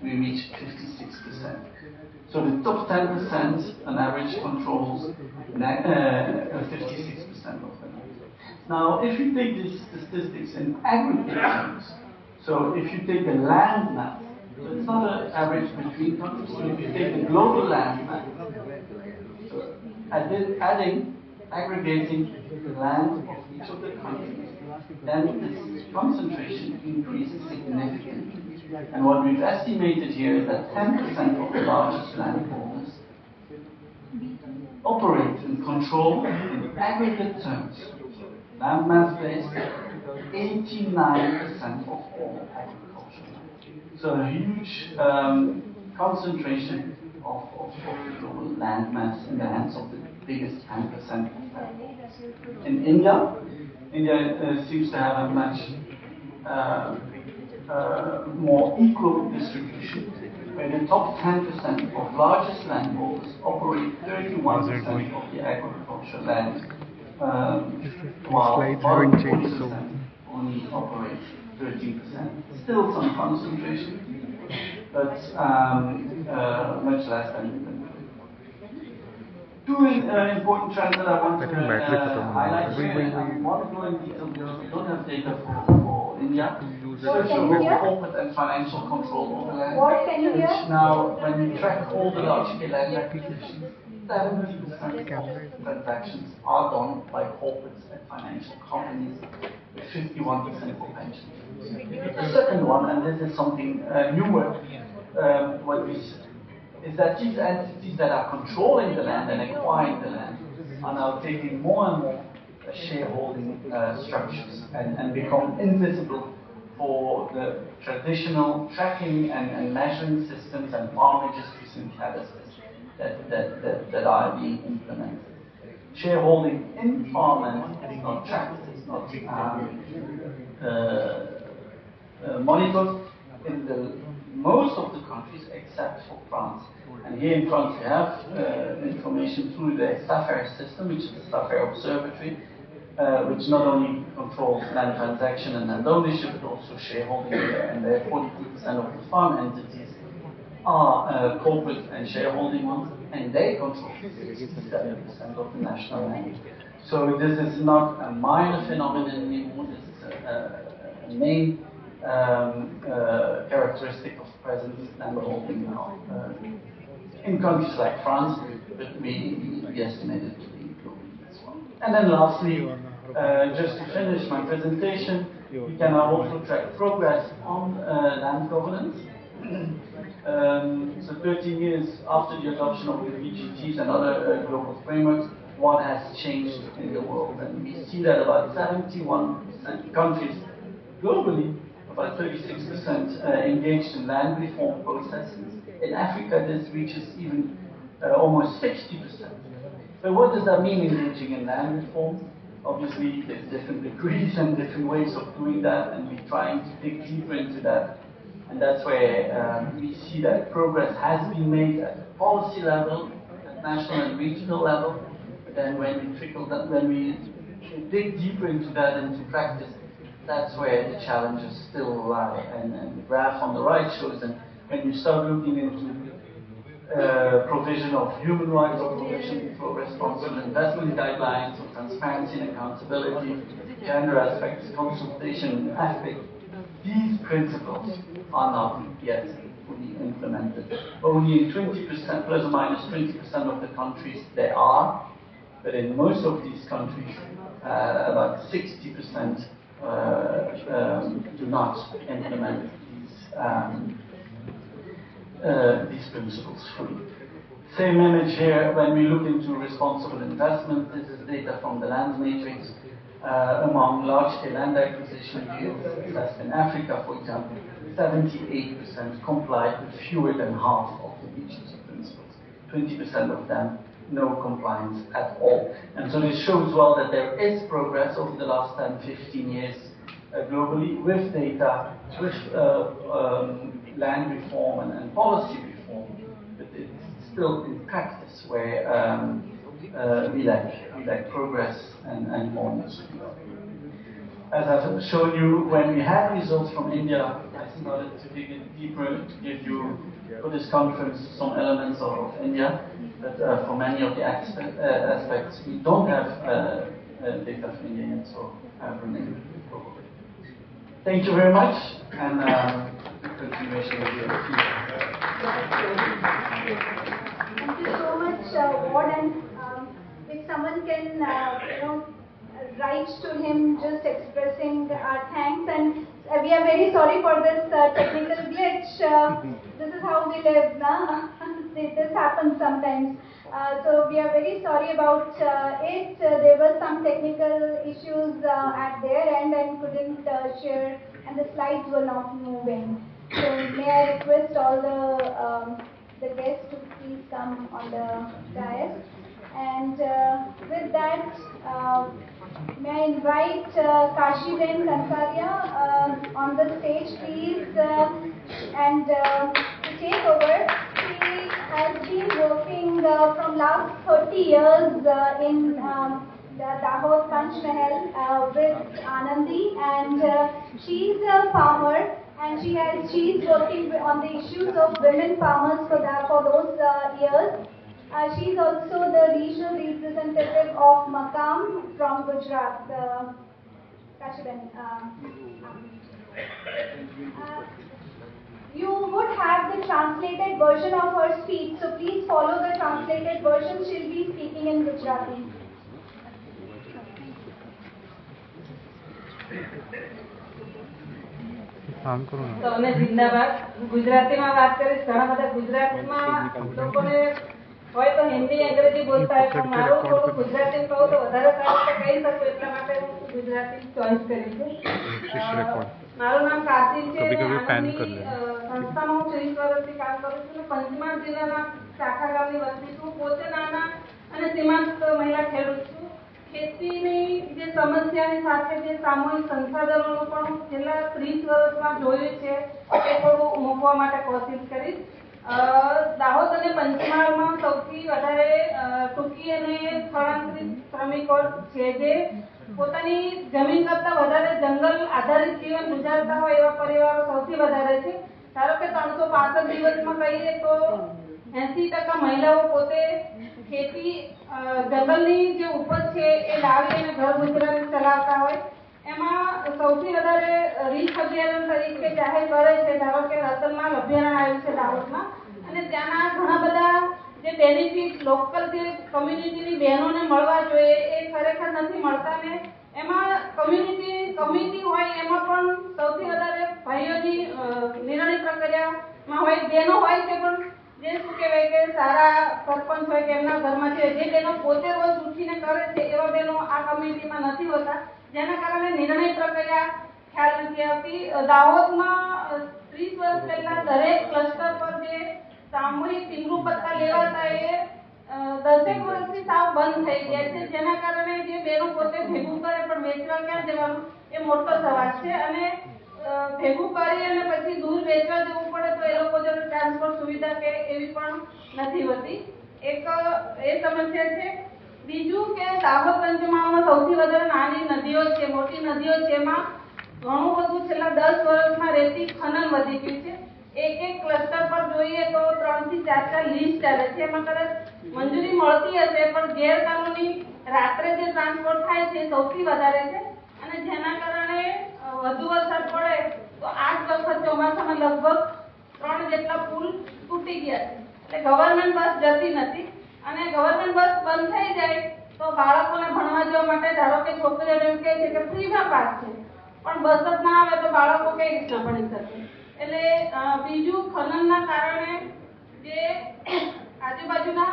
we reach 56%. So the top 10% on average controls 56% of them. Now, if you take these statistics in aggregate terms, so if you take the land mass, so it's not an average between countries, so if you take the global land mass, so aggregating the land of each of the countries, then this concentration increases significantly. And what we've estimated here is that 10% of the largest landholders operate and control in aggregate terms, land mass based, 89% of all agricultural land. So a huge concentration of global land mass in the hands of the biggest 10%. In India seems to have a much more equal distribution, where the top 10% of largest landholders operate 31% of the agricultural land, while 40% only operate 13%. Still some concentration, but much less than. Two important trends that I want to highlight here, and I want to go in detail because we don't have data for India. Corporate and financial control over land. Which now, when we track all the large-scale land acquisitions, 70% of transactions are done by corporates and financial companies, with 51% for pensions. The second one, and this is something newer, what we see, is that these entities that are controlling the land and acquiring the land are now taking more and more shareholding structures and become invisible for the traditional tracking and measuring systems and farm registries and cadasters that are being implemented. Shareholding in farmland is not tracked, it's not monitored in most of the countries except for France. And here in France we have information through the SAFER system, which is the SAFER Observatory, which not only controls land transaction and land ownership, but also shareholding there. And there 42% of the farm entities are corporate and shareholding ones, and they control 67% of the national land. So this is not a minor phenomenon anymore, this is a main characteristic of present landholding now in countries like France, but we estimate it to be globally as well. And then lastly, just to finish my presentation, we can now also track progress on land governance. So 13 years after the adoption of the VGTs and other global frameworks, what has changed in the world? And we see that about 71% countries globally, about 36% engaged in land reform processes. In Africa, this reaches even almost 60%. So what does that mean, engaging in land reform? Obviously, there's different degrees and different ways of doing that, and we're trying to dig deeper into that. And that's where we see that progress has been made at the policy level, at national and regional level. But then when we dig deeper into that, into practice, that's where the challenges still lie. And the graph on the right shows that when you start looking into provision of human rights, or provision for responsible investment guidelines, or transparency and accountability, gender aspects, consultation aspects, these principles are not yet fully implemented. Only in 20%, plus or minus 20% of the countries they are, but in most of these countries, about 60% do not implement these principles fully. Same image here when we look into responsible investment. This is data from the land matrix among large-scale land acquisition deals assessed in Africa, for example. 78% complied with fewer than half of the region's principles. 20% of them no compliance at all. And so this shows well that there is progress over the last 10, 15 years globally with data, with land reform and policy reform, but it's still in practice where we lack progress and more needs to be done. As I've shown you, when we had results from India, I started to dig in deeper to give you, for this conference, some elements of India, but for many of the aspects, we don't have data from India yet, so I've remained global. Thank you very much, and continuation will be in the future. Thank you so much, Ward, and if someone can, write to him just expressing our thanks, and we are very sorry for this technical glitch. This is how we live, nah? This happens sometimes. So we are very sorry about it. There were some technical issues at their end and couldn't share, and the slides were not moving. So may I request all the guests to please come on the dais. And with that, may I invite Kashiben Kansaria on the stage, please, and to take over. She has been working from last 30 years in Dahod Panchmahal with Anandi, and she's a farmer, and she's working on the issues of women farmers for those years. She's also the regional representative of Makam from Gujarat. Kashiben. You would have the translated version of her speech, so please follow the translated version. She'll be speaking in Gujarati. તો અમે જિંદાબાદ ગુજરાતીમાં વાત કરીશ. ઘણા બધા ગુજરાતમાં લોકોને હોય તો હિન્દી અંગ્રેજી બોલતા હોય, પણ મારું થોડું ગુજરાતી કહું તો વધારે સારું તો કહી શકું, એટલા માટે હું ગુજરાતી ચોઈસ કરી છે. મારું નામ કાશી છે. સંસ્થામાં હું 30 વર્ષથી કામ કરું છું. પંચમહાલ જિલ્લાના શાખા ગામની વસ્તી છું. પોતે નાના અને સીમાંત મહિલા ખેડૂત છું. ખેતીની જે સમસ્યાની સાથે જે સામૂહિક સંસાધનોનું પણ હું છેલ્લા 30 વર્ષમાં જોયું છે એ થોડું મૂકવા માટે કોશિશ કરીશ. દાહોદ અને પંચમહાલમાં સૌથી વધારે ટૂંકી અને સ્થળાંતરિત શ્રમિકો છે, જે પોતાની જમીન કરતા વધારે જંગલ આધારિત જીવન ગુજારતા હોય એવા પરિવારો સૌથી વધારે છે. ધારો કે 365 દિવસમાં કહીએ તો 80% મહિલાઓ પોતે ખેતી જંગલની જે ઉપજ છે એ લાવી અને ઘર ગુજરાન ચલાવતા હોય. એમાં સૌથી વધારે રીંછ અભયારણ્ય તરીકે જાહેર કરે છે. ધારો કે રતનમાલ અભયારણ્ય આવ્યું છે દાહોદમાં, અને ત્યાંના ઘણા બધા જે બેનિફિટ લોકલ જે કમ્યુનિટીની બહેનોને મળવા જોઈએ એ ખરેખર નથી મળતા, ને એમાં કમ્યુનિટી હોય એમાં પણ સૌથી વધારે ભાઈઓની નિર્ણય પ્રક્રિયામાં હોય, બહેનો હોય છે, પણ જે શું કહેવાય કે સારા સરપંચ હોય કે એમના ઘરમાં છે જે બહેનો પોતે રોજ ઉઠીને કરે છે એવા બહેનો આ કમ્યુનિટીમાં નથી હોતા, જેના કારણે નિર્ણય પ્રક્રિયા ખ્યાલ નથી આવતી. દાહોદમાં 30 વર્ષ પહેલા દરેક ક્લસ્ટર પર જે સામૂહિક ટીમરૂ પત્તા લેવાતા એ 10 વર્ષથી સાવ બંધ થઈ ગયા છે, જેના કારણે જે બહેનો પોતે ભેગું કરે પણ વેચવા ક્યાં જવાનું એ મોટો સવાલ છે. અને ભેગું કરી અને પછી દૂર વેચવા જવું પડે તો એ લોકો જોડે ટ્રાન્સપોર્ટ સુવિધા કે એવી પણ નથી હોતી. એક એ સમસ્યા છે. બીજું કે દાહોદ પંચમહાલમાં સૌથી વધારે નાની નદીઓ છે, મોટી નદીઓ છે, એમાં ઘણું બધું છેલ્લા 10 વર્ષમાં રેતી ખનન વધી ગયું છે. એક ક્લસ્ટર પર જોઈએ તો 3 થી 4 લિસ્ટ ચાલે છે. એમાં કદાચ મંજૂરી મળતી હશે, પણ ગેરકાનૂની રાત્રે જે ટ્રાન્સપોર્ટ થાય છે એ સૌથી વધારે છે, અને જેના કારણે વધુ વરસાદ પડે તો આ જ વખત ચોમાસામાં લગભગ 3 જેટલા પુલ તૂટી ગયા છે. એટલે ગવર્મેન્ટ બસ જતી નથી, અને ગવર્મેન્ટ બસ બંધ થઈ જાય તો બાળકોને ભણવા જવા માટે ધારો કે છોકરીઓને એમ કહે છે કે ફ્રીમાં પાસ છે, પણ બસ જ ના આવે તો બાળકો કઈ રીતના ભણી શકે. એટલે બીજું ખનનના કારણે જે આજુબાજુના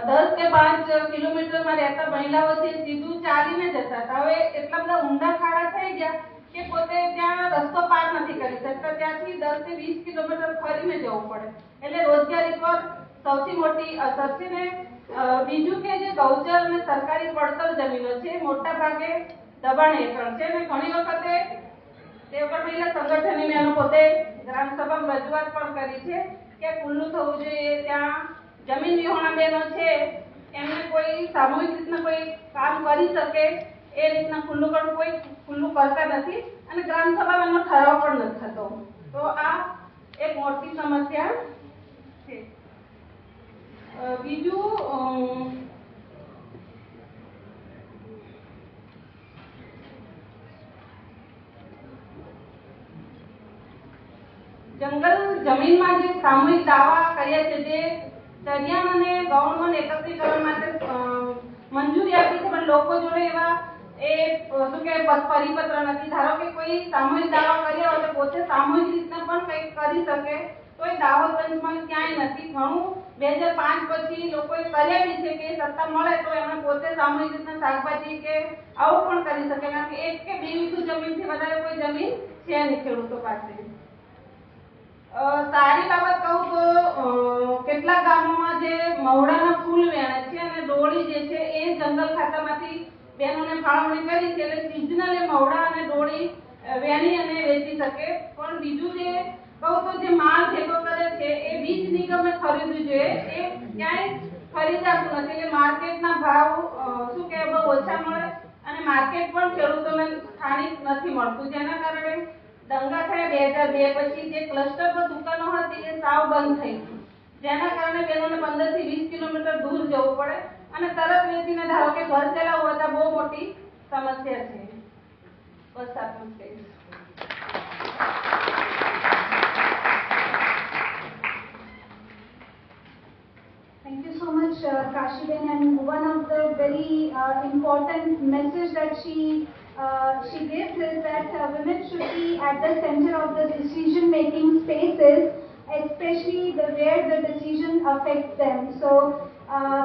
10 કે 5 કિલોમીટરમાં રહેતા મહિલાઓ છે સીધું ચાલીને જતા હતા. હવે એટલા બધા ઊંડા ખાડા થઈ ગયા કે પોતે ત્યાં રસ્તો પાર નથી કરી શકતા. ત્યાંથી 10 થી 20 કિલોમીટર ફરીને જવું પડે. એટલે રોજગારી પર સૌથી મોટી અસર છે ને બીજું કે જે ગૌચર અને સરકારી પડતર જમીનો છે મોટા ભાગે દબાણ હેઠળ છે ને ઘણી વખતે દેવગઢ મહિલા સંગઠને મેં એનો પોતે ગ્રામસભામાં રજૂઆત પણ કરી છે કે ખુલ્લું થવું જોઈએ. ત્યાં જમીન વિહોણા બહેનો છે એમને કોઈ સામૂહિક રીતના કોઈ કામ કરી શકે એ રીતના ખુલ્લું કરવું, કોઈ ખુલ્લું કરતા નથી અને ગ્રામસભામાં એનો ઠરાવ પણ નથી થતો. તો આ એક મોટી સમસ્યા છે. બીજું જંગલ જમીનમાં જે સામૂહિક દાવા કર્યા છે જે દરિયાન અને ગૌણ એકત્રીકરણ માટે મંજૂરી આપી છે પણ લોકો જોડે એવા એ શું કે પરિપત્ર નથી. ધારો કે કોઈ સામૂહિક દાવા કર્યા હોય તો પોતે સામૂહિક રીતના પણ કંઈક કરી શકે તો એ દાહોદ પંચમાં ક્યાંય નથી. ઘણું 2005 પછી લોકોએ કર્યા બી છે કે સત્તા મળે તો એમણે પોતે સામૂહિક રીતના શાકભાજી કે આવું પણ કરી શકે. કારણ કે 1 કે 2 વીઘુ જમીનથી વધારે કોઈ જમીન છે નહીં ખેડૂતો પાસે. સારી બાબત કહું તો કેટલાક ગામોમાં જે મવડાના ફૂલ વેણે છે અને ડોળી જે છે એ જંગલ ખાતામાંથી બહેનોને ફાળવણી કરી છે. એટલે સિઝનલ એ મવડા અને ડોળી વેણી અને વેચી શકે. પણ બીજું જે કહું તો જે માલ ભેગો કરે છે એ વીજ નિગમે ખરીદવું જોઈએ. એ ક્યાંય ખરીદાતું નથી. એટલે માર્કેટના ભાવ શું કે બહુ ઓછા મળે અને માર્કેટ પણ ખેડૂતોને સ્થાનિક નથી મળતું. જેના કારણે દંગા થયા 2002 પછી જે ક્લસ્ટર પર દુકાનો હતી એ સાવ બંધ થઈ ગઈ. જેના કારણે બહેનોને 15 થી 20 કિલોમીટર દૂર જવું પડે અને તરત વેચીને ધારો કે ઘર ચલાવવું હોય તો બહુ મોટી સમસ્યા છે. બસ આટલું જ કહીશ. Thank you so much, Kashiben. And one of the very important message that she gives is that women should be at the center of the decision-making spaces, especially where the decision affects them. So,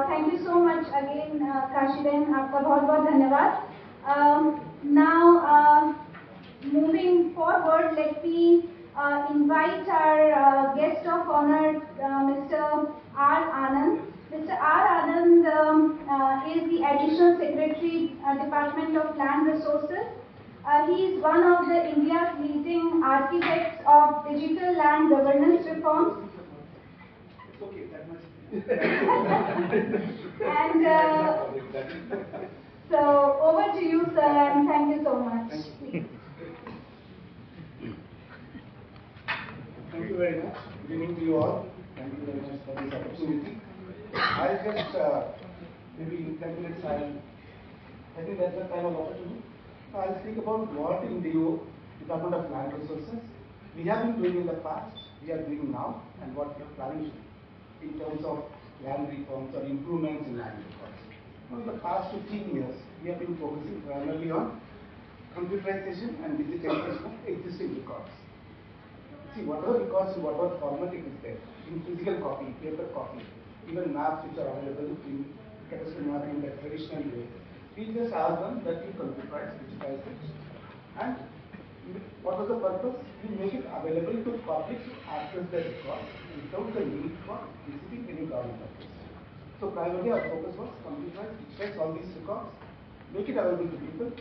thank you so much again, Kashiben. Aapka bahut bahut dhanyawad. Now, moving forward, let me invite our guest of honor, Mr. R. Anand. Mr. R. Anand is the Additional Secretary, Department of Land Resources. He is one of the India's leading architects of digital land governance reforms. Okay, that much. And so over to you, sir, and thank you so much. Thank you very much. Good evening to you all. Thank you very much for this opportunity. I'll just maybe in 10 minutes I think that's the time allotted to me. I'll speak about what in DO, Department of Land Resources, we have been doing in the past, we are doing now, and what we are planning to do in terms of land reforms or improvements in land reforms. Now, in the past 15 years, we have been focusing primarily on computerization and digitalization of existing records. See, whatever records in whatever format it is there, in physical copy, paper copy, even maps which are available in cadastral map in the traditional way, we just ask them that you computerize, digitize it. And what was the purpose? You make it available to public to access the records without the need for visiting any government office. So primarily our focus was computerize, digitize all these records, make it available to people.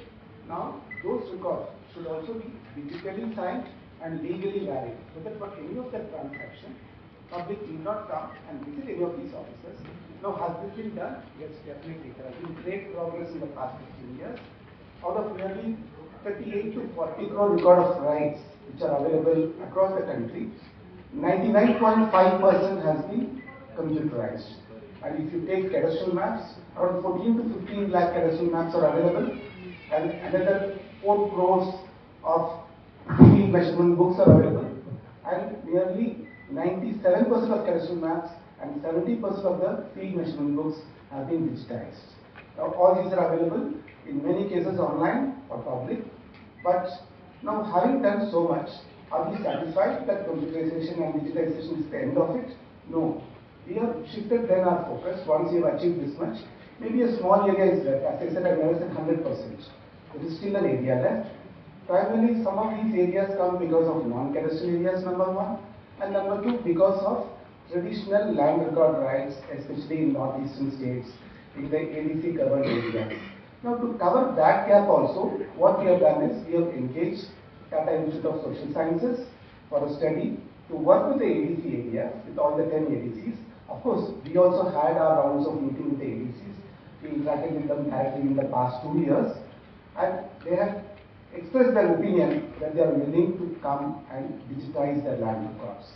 Now those records should also be digitally signed and legally valid, so that for any of the transaction, public need not come and visit any of these offices. Now, has this been done? Yes, definitely. There has been great progress in the past 15 years. Out of nearly 38 to 40 crore record of rights which are available across the country, 99.5% has been computerized. And if you take cadastral maps, around 14 to 15 lakh cadastral maps are available, and another 4 crores of field measurement books are available, and nearly 97% of cadastral maps and 70% of the field measurement books have been digitized. Now, all these are available in many cases online for public, but Now, having done so much, are we satisfied that computerization and digitization is the end of it? No. We have shifted then our focus. Once we have achieved this much, maybe a small area is left. As I said, I never said 100%. There is still an area left. Primarily, some of these areas come because of non-cadastral areas, number one, and number two, because of traditional land record rights, especially in northeastern states, in the ILDC covered areas. Now, to cover that gap also, what we have done is we have engaged Tata Institute of Social Sciences for a study to work with the ADC areas, with all the 10 ADCs. Of course, we also had our rounds of meeting with the ADCs. We interacted with them directly in the past 2 years, and they have expressed their opinion that they are willing to come and digitize their land records.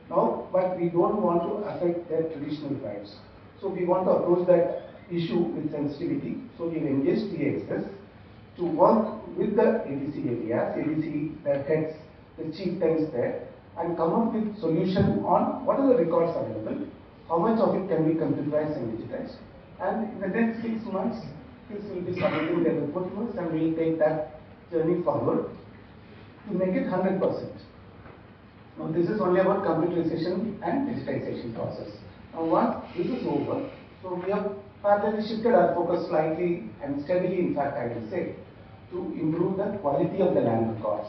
Now, but we don't want to affect their traditional rights. So we want to approach that issue with sensitivity. So we have engaged TXS to work with the ADC areas, ADC, their heads, the chieftains there, and come up with solution on what are the records available, how much of it can be computerized and digitized. And in the next 6 months, this will be submitting their report to us, and we will take that journey forward to make it 100%. Now, this is only about computerization and digitization process. Now, once this is over, so we have parallelly shifted our focus slightly and steadily, in fact, I will say, to improve the quality of the land records.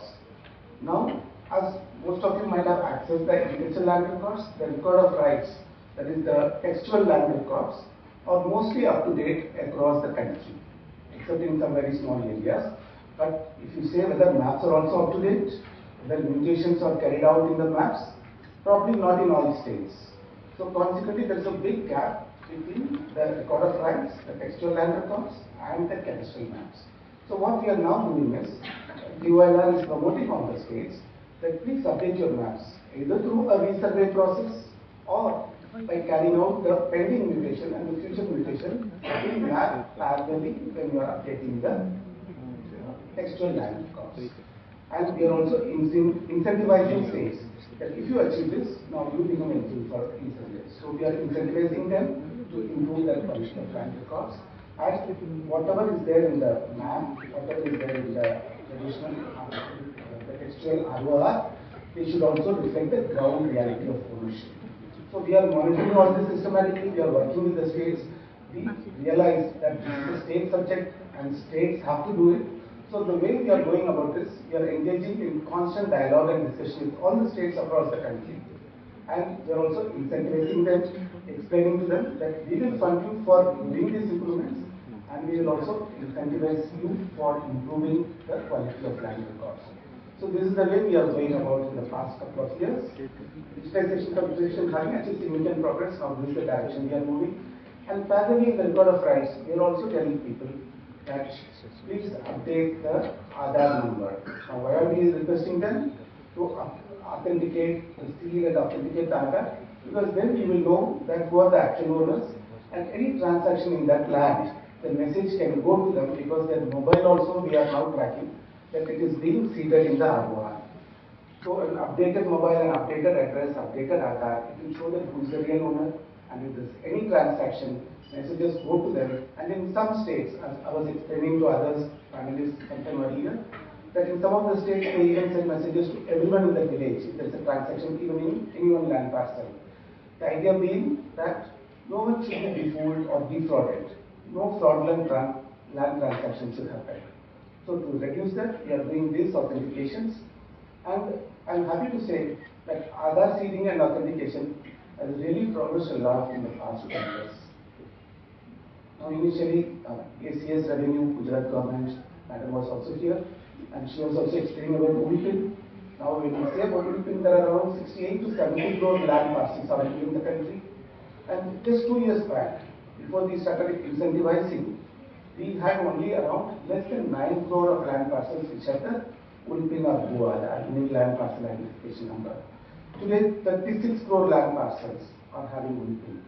Now, as most of you might have accessed the agricultural land records, the record of rights, that is the textual land records, are mostly up to date across the country, except in some very small areas. But if you say whether maps are also up to date, whether mutations are carried out in the maps, probably not in all states. So consequently, there is a big gap between the record of rights, the textual land records, and the cadastral maps. So what we are now doing is, DOLR is promoting all the states that please update your maps, either through a resurvey process or by carrying out the pending mutation and the future mutation in map parallelly when you are updating the textual land records. And we are also incentivizing states that if you achieve this, now you become eligible for resurvey. So we are incentivizing them to improve their quality of land records. And whatever is there in the map, whatever is there in the traditional, the textual ROR, they should also reflect the ground reality of ownership. So we are monitoring all this systematically, we are working with the states. We realize that this is a state subject and states have to do it. So the way we are going about this, we are engaging in constant dialogue and discussion with all the states across the country. And we are also incentivizing them, explaining to them that we will fund you for doing these improvements, and we will also incentivize you for improving the quality of land records. So this is the way we are going about in the past couple of years. Digitization, computerization having achieved significant progress, now this is the direction we are moving. And parallelly in the record of rights, we are also telling people that please update the Aadhaar number. Now why are we requesting them to authenticate, seal and authenticate the Aadhaar? Because then you will know that who are the actual owners, and any transaction in that land, the message can go to them because their mobile also we are now tracking that it is being seeded in the ROR. So an updated mobile and updated address, updated Aadhaar, it will show that who is the real owner, and if there is any transaction, messages go to them. And in some states, as I was explaining to others, panelists sometime earlier, that in some of the states they even send messages to everyone in the village if there is a transaction, even in any one land parcel. The idea being that no one should be befooled or defrauded. No fraudulent land transactions should happen. So to reduce that, we are doing these authentications, and I am happy to say that Aadhaar seeding and authentication has really progressed a lot in the past 10 years. Now initially, ACS Revenue, Gujarat government, Madam was also here, and she was also explaining about Ulpin. Now when we say about Ulpin, there are around 68 to 70 crore land parcels available in the country. And just 2 years back, before we started incentivizing, we had only around less than 9 crore of land parcels which had the Ulpin or BUA, the Unique Land Parcel Identification Number. Today, 36 crore land parcels are having Ulpin,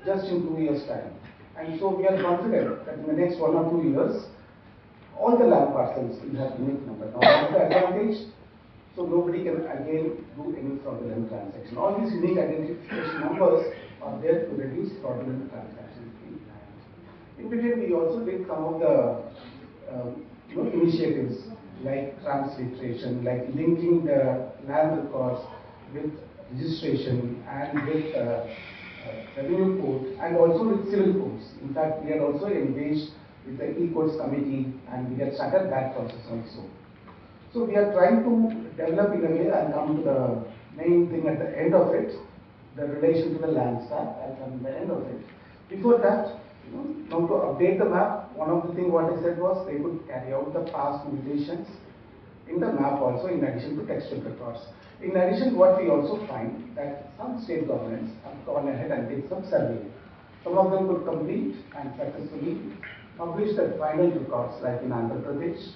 just in 2 years' time. And so we are confident that in the next 1 or 2 years, all the land parcels will have unique number. Now, that's the advantage. So nobody can again do any fraudulent transaction. All these unique identification numbers are there to reduce fraudulent transactions in land. In between, we also did some of the initiatives like transliteration, like linking the land records with registration and with revenue code and also with civil codes. In fact, we are also engaged with the e-codes committee and we have started that process also. So we are trying to develop in a way and come to the main thing at the end of it, the relation to the land stack at the end of it. Before that, now to update the map, one of the things what I said was they could carry out the past mutations in the map also in addition to textual records. In addition, what we also find that some state governments have gone ahead and did some survey. Some of them could complete and successfully publish the final records like in Andhra Pradesh.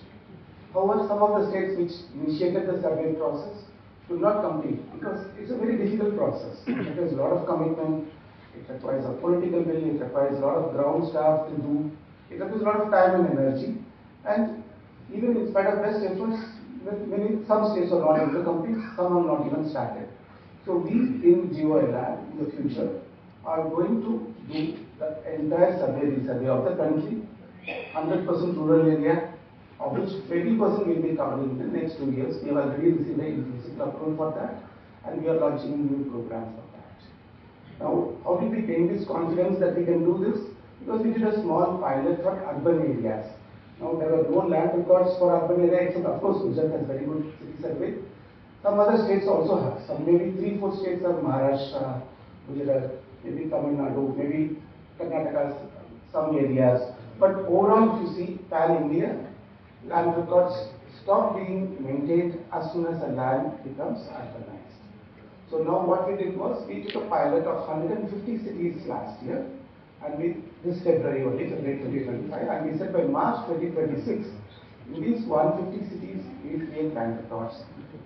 However, some of the states which initiated the survey process could not complete because it's a very difficult process. It requires a lot of commitment, it requires a political will, it requires a lot of ground staff to do, it requires a lot of time and energy. And even in spite of best efforts, some states are not able to complete, some have not even started. So we in GeoLab in the future are going to do the entire survey of the country, 100% rural area, of which 20% will be covered in the next 2 years. We have already received a principal approval for that, and we are launching a new program for that. Now, how did we gain this confidence that we can do this? Because we did a small pilot for urban areas. Now, there were no land records for urban area, except of course Gujarat has very good city survey. Some other states also have. Some maybe 3-4 states are Maharashtra, Gujarat, maybe Tamil Nadu, maybe Karnataka, some areas. But overall, if you see pan-India, land records stop being maintained as soon as the land becomes urbanized. So now what we did was, we took a pilot of 150 cities last year, and this February only, February 2025, and we said by March 2026, in these 150 cities, we create land records.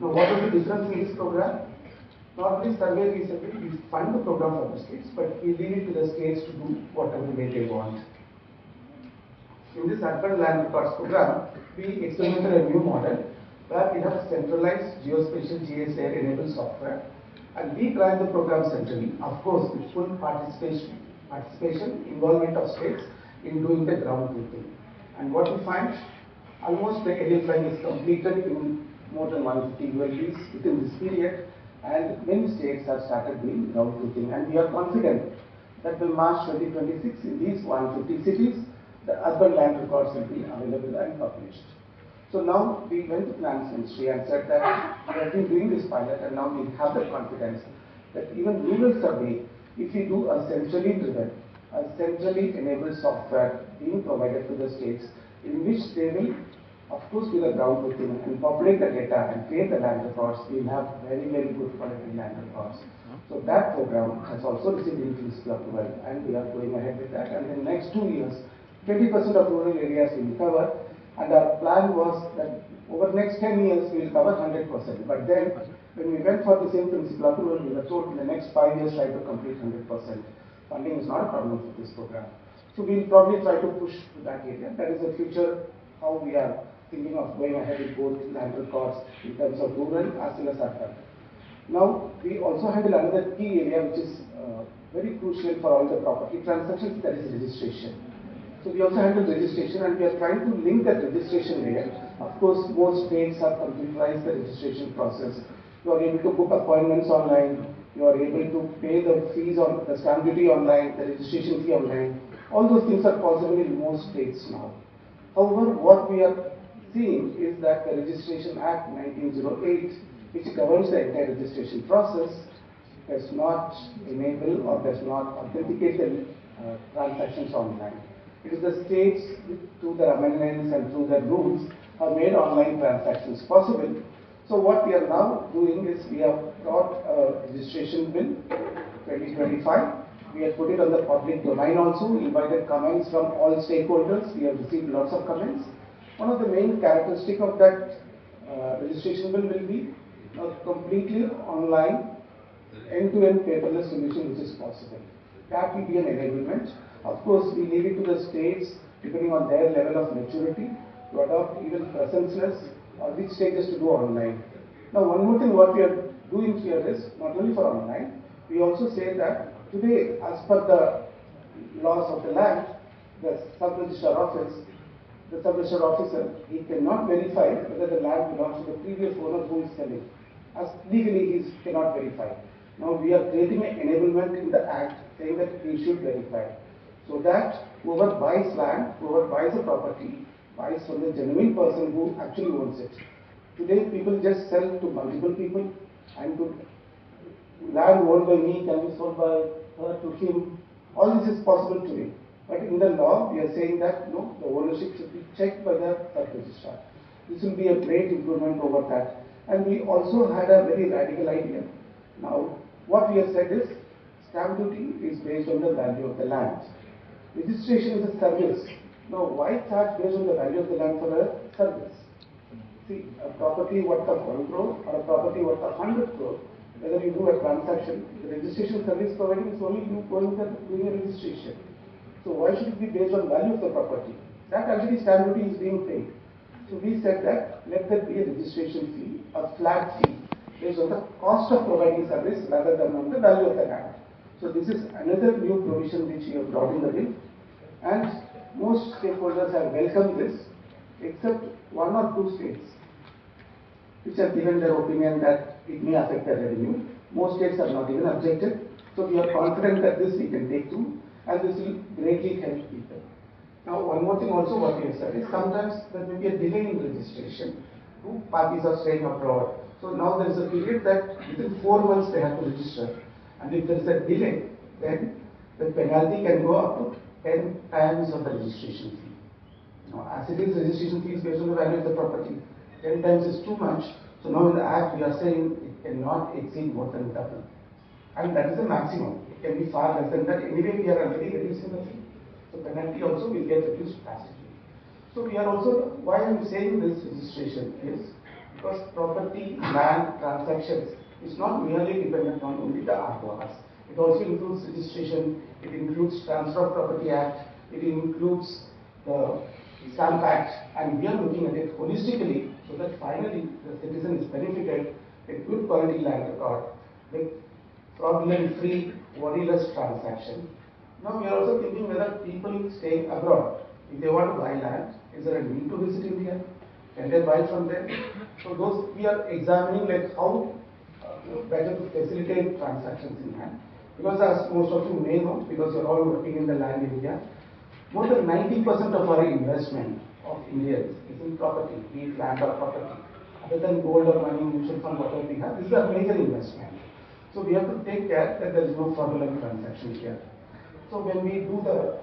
Now what is the difference in this program? Not only survey recently, we fund the program for the states, but we leave it to the states to do whatever way they want. In this urban land records program, we experimented a new model where we have centralized geospatial GIS enabled software, and we drive the program centrally, of course with full participation, involvement of states in doing the ground truthing. And what we find, almost the LFI is completed in more than 150 ULBs within this period, and many states have started doing ground truthing, and we are confident that by March 2026 in these 150 cities, the urban land records will be available and published. So now we went to Finance Ministry and said that we have been doing this pilot, and now we have the confidence that even rural survey, if we do a centrally driven, a centrally enabled software being provided to the states, in which they will, of course, do the ground truthing and populate the data and create the land records, we will have very, very good quality land records. So that program has also received in-principle approval, and we are going ahead with that. And in the next 2 years, 20% of rural areas will be covered, and our plan was that over the next 10 years we will cover 100%. But then, when we went for the same principal approval, we were told in the next 5 years try to complete 100%. Funding is not a problem for this program. So we will probably try to push to that area. That is the future, how we are thinking of going ahead with both land records in terms of rural as well as urban. Now, we also handle another key area which is very crucial for all the property transactions, that is registration. So we also handle registration, and we are trying to link that registration layer. Of course, most states have computerized the registration process. You are able to book appointments online, you are able to pay the fees on the stamp duty online, the registration fee online. All those things are possible in most states now. However, what we are seeing is that the Registration Act 1908, which governs the entire registration process, does not enable or does not authenticate the transactions online. It is the states, through their amendments and through their rules, have made online transactions possible. So what we are now doing is we have brought a registration bill 2025. We have put it on the public domain also, invited comments from all stakeholders. We have received lots of comments. One of the main characteristics of that registration bill will be a completely online, end-to-end paperless solution which is possible. That will be an enablement. Of course, we leave it to the states, depending on their level of maturity, to adopt even presenceless or which stages to do online. Now, one more thing what we are doing here is, not only for online, we also say that today, as per the laws of the land, the sub-registrar office the sub-registered officer, he cannot verify whether the land belongs to the previous owner who is selling. As legally he cannot verify. Now we are creating an enablement in the Act saying that he should verify. So that whoever buys land, whoever buys a property, buys from the genuine person who actually owns it. Today people just sell to multiple people, and to land owned by me can be sold by her to him. All this is possible today. But in the law, we are saying that no, the ownership should be checked by the sub-registrar. This will be a great improvement over that. And we also had a very radical idea. Now, what we have said is, stamp duty is based on the value of the land. Registration is a service. Now, why charge based on the value of the land for a service? See, a property worth of 1 crore or a property worth of 100 crore, whether you do a transaction, the registration service providing is only you going there doing a registration. So why should it be based on value of the property? That actually stamp duty is being paid. So we said that let there be a registration fee, a flat fee, based on the cost of providing service rather than on the value of the land. So this is another new provision which we have brought in the bill, and most stakeholders have welcomed this, except 1 or 2 states which have given their opinion that it may affect their revenue. Most states have not even objected. So we are confident that this we can take to, and this will greatly help people. Now, one more thing also what we have said is sometimes there may be a delay in registration. 2 parties are staying abroad. So now there is a period that within 4 months they have to register. And if there is a delay, then the penalty can go up to 10 times of the registration fee. Now, as it is, registration fee is based on the value of the property. 10 times is too much. So now in the Act we are saying it cannot exceed more than double. And that is the maximum. It can be far less than that. Anyway, we are already reducing the fee. So penalty also will get reduced drastically. So we are also, why I am saying this registration is because property, land, transactions is not merely dependent on only the RORs. It also includes registration, it includes Transfer of Property Act, it includes the Stamp Act, and we are looking at it holistically so that finally the citizen is benefited with good quality land record, with fraudulent-free, worryless transaction. Now we are also thinking whether people staying abroad, if they want to buy land, is there a need to visit India? Can they buy from there? So those we are examining like how better to facilitate transactions in land. Because as most of you may know, because you are all working in the land area, more than 90% of our investment of Indians is in property, be it land or property. Other than gold or money, mutual fund, whatever we have, this is a major investment. So we have to take care that there is no fraudulent transaction here. So when we do the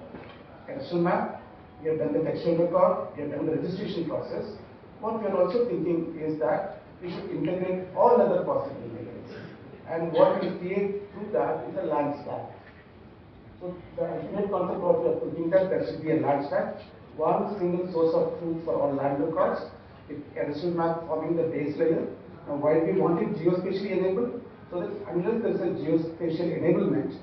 textual map, we have done the textual record, we have done the registration process. What we are also thinking is that we should integrate all other possible layers. And what we create through that is a land stack. So the ultimate concept what we are thinking that there should be a land stack, one single source of truth for all land records, with textual map forming the base layer. Now why we want it geospatially enabled? So that unless there is a geospatial enablement,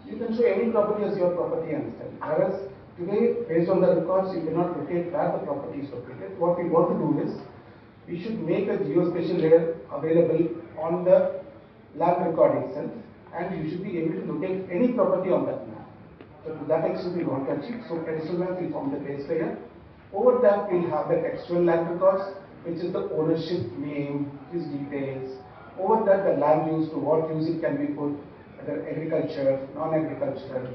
you can show any property as your property and sell. Whereas today, based on the records, you cannot locate where the property is located. What we want to do is, we should make a geospatial layer available on the land record itself, and you should be able to locate any property on that map. So to that extent, we want to achieve. So textual map will form the base layer. Over that, we'll have the textual land records, which is the ownership name, his details. Over that, the land use, to what use it can be put, whether agriculture, non-agricultural.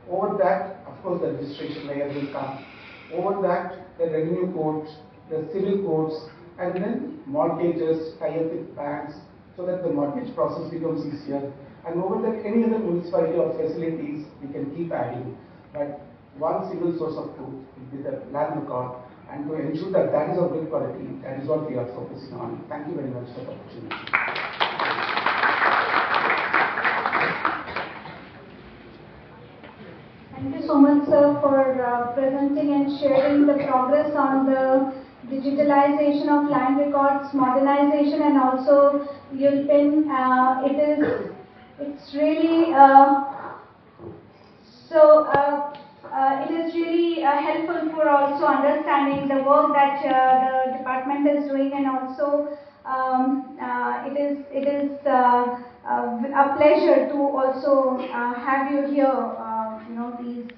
Over that, of course, the registration layer will come. Over that, the revenue codes, the civil codes, and then mortgages, tie up with banks, so that the mortgage process becomes easier. And over that, any other municipality or facilities, we can keep adding. But one single source of truth will be the land record, and to ensure that that is of good quality, that is what we are focusing on. Thank you very much for the opportunity. Thank you so much, sir, for presenting and sharing the progress on the digitalization of land records, modernization, and also ULPIN. It's really it is really helpful for also understanding the work that the department is doing, and also it is a pleasure to also have you here. These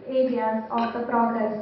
areas of the progress.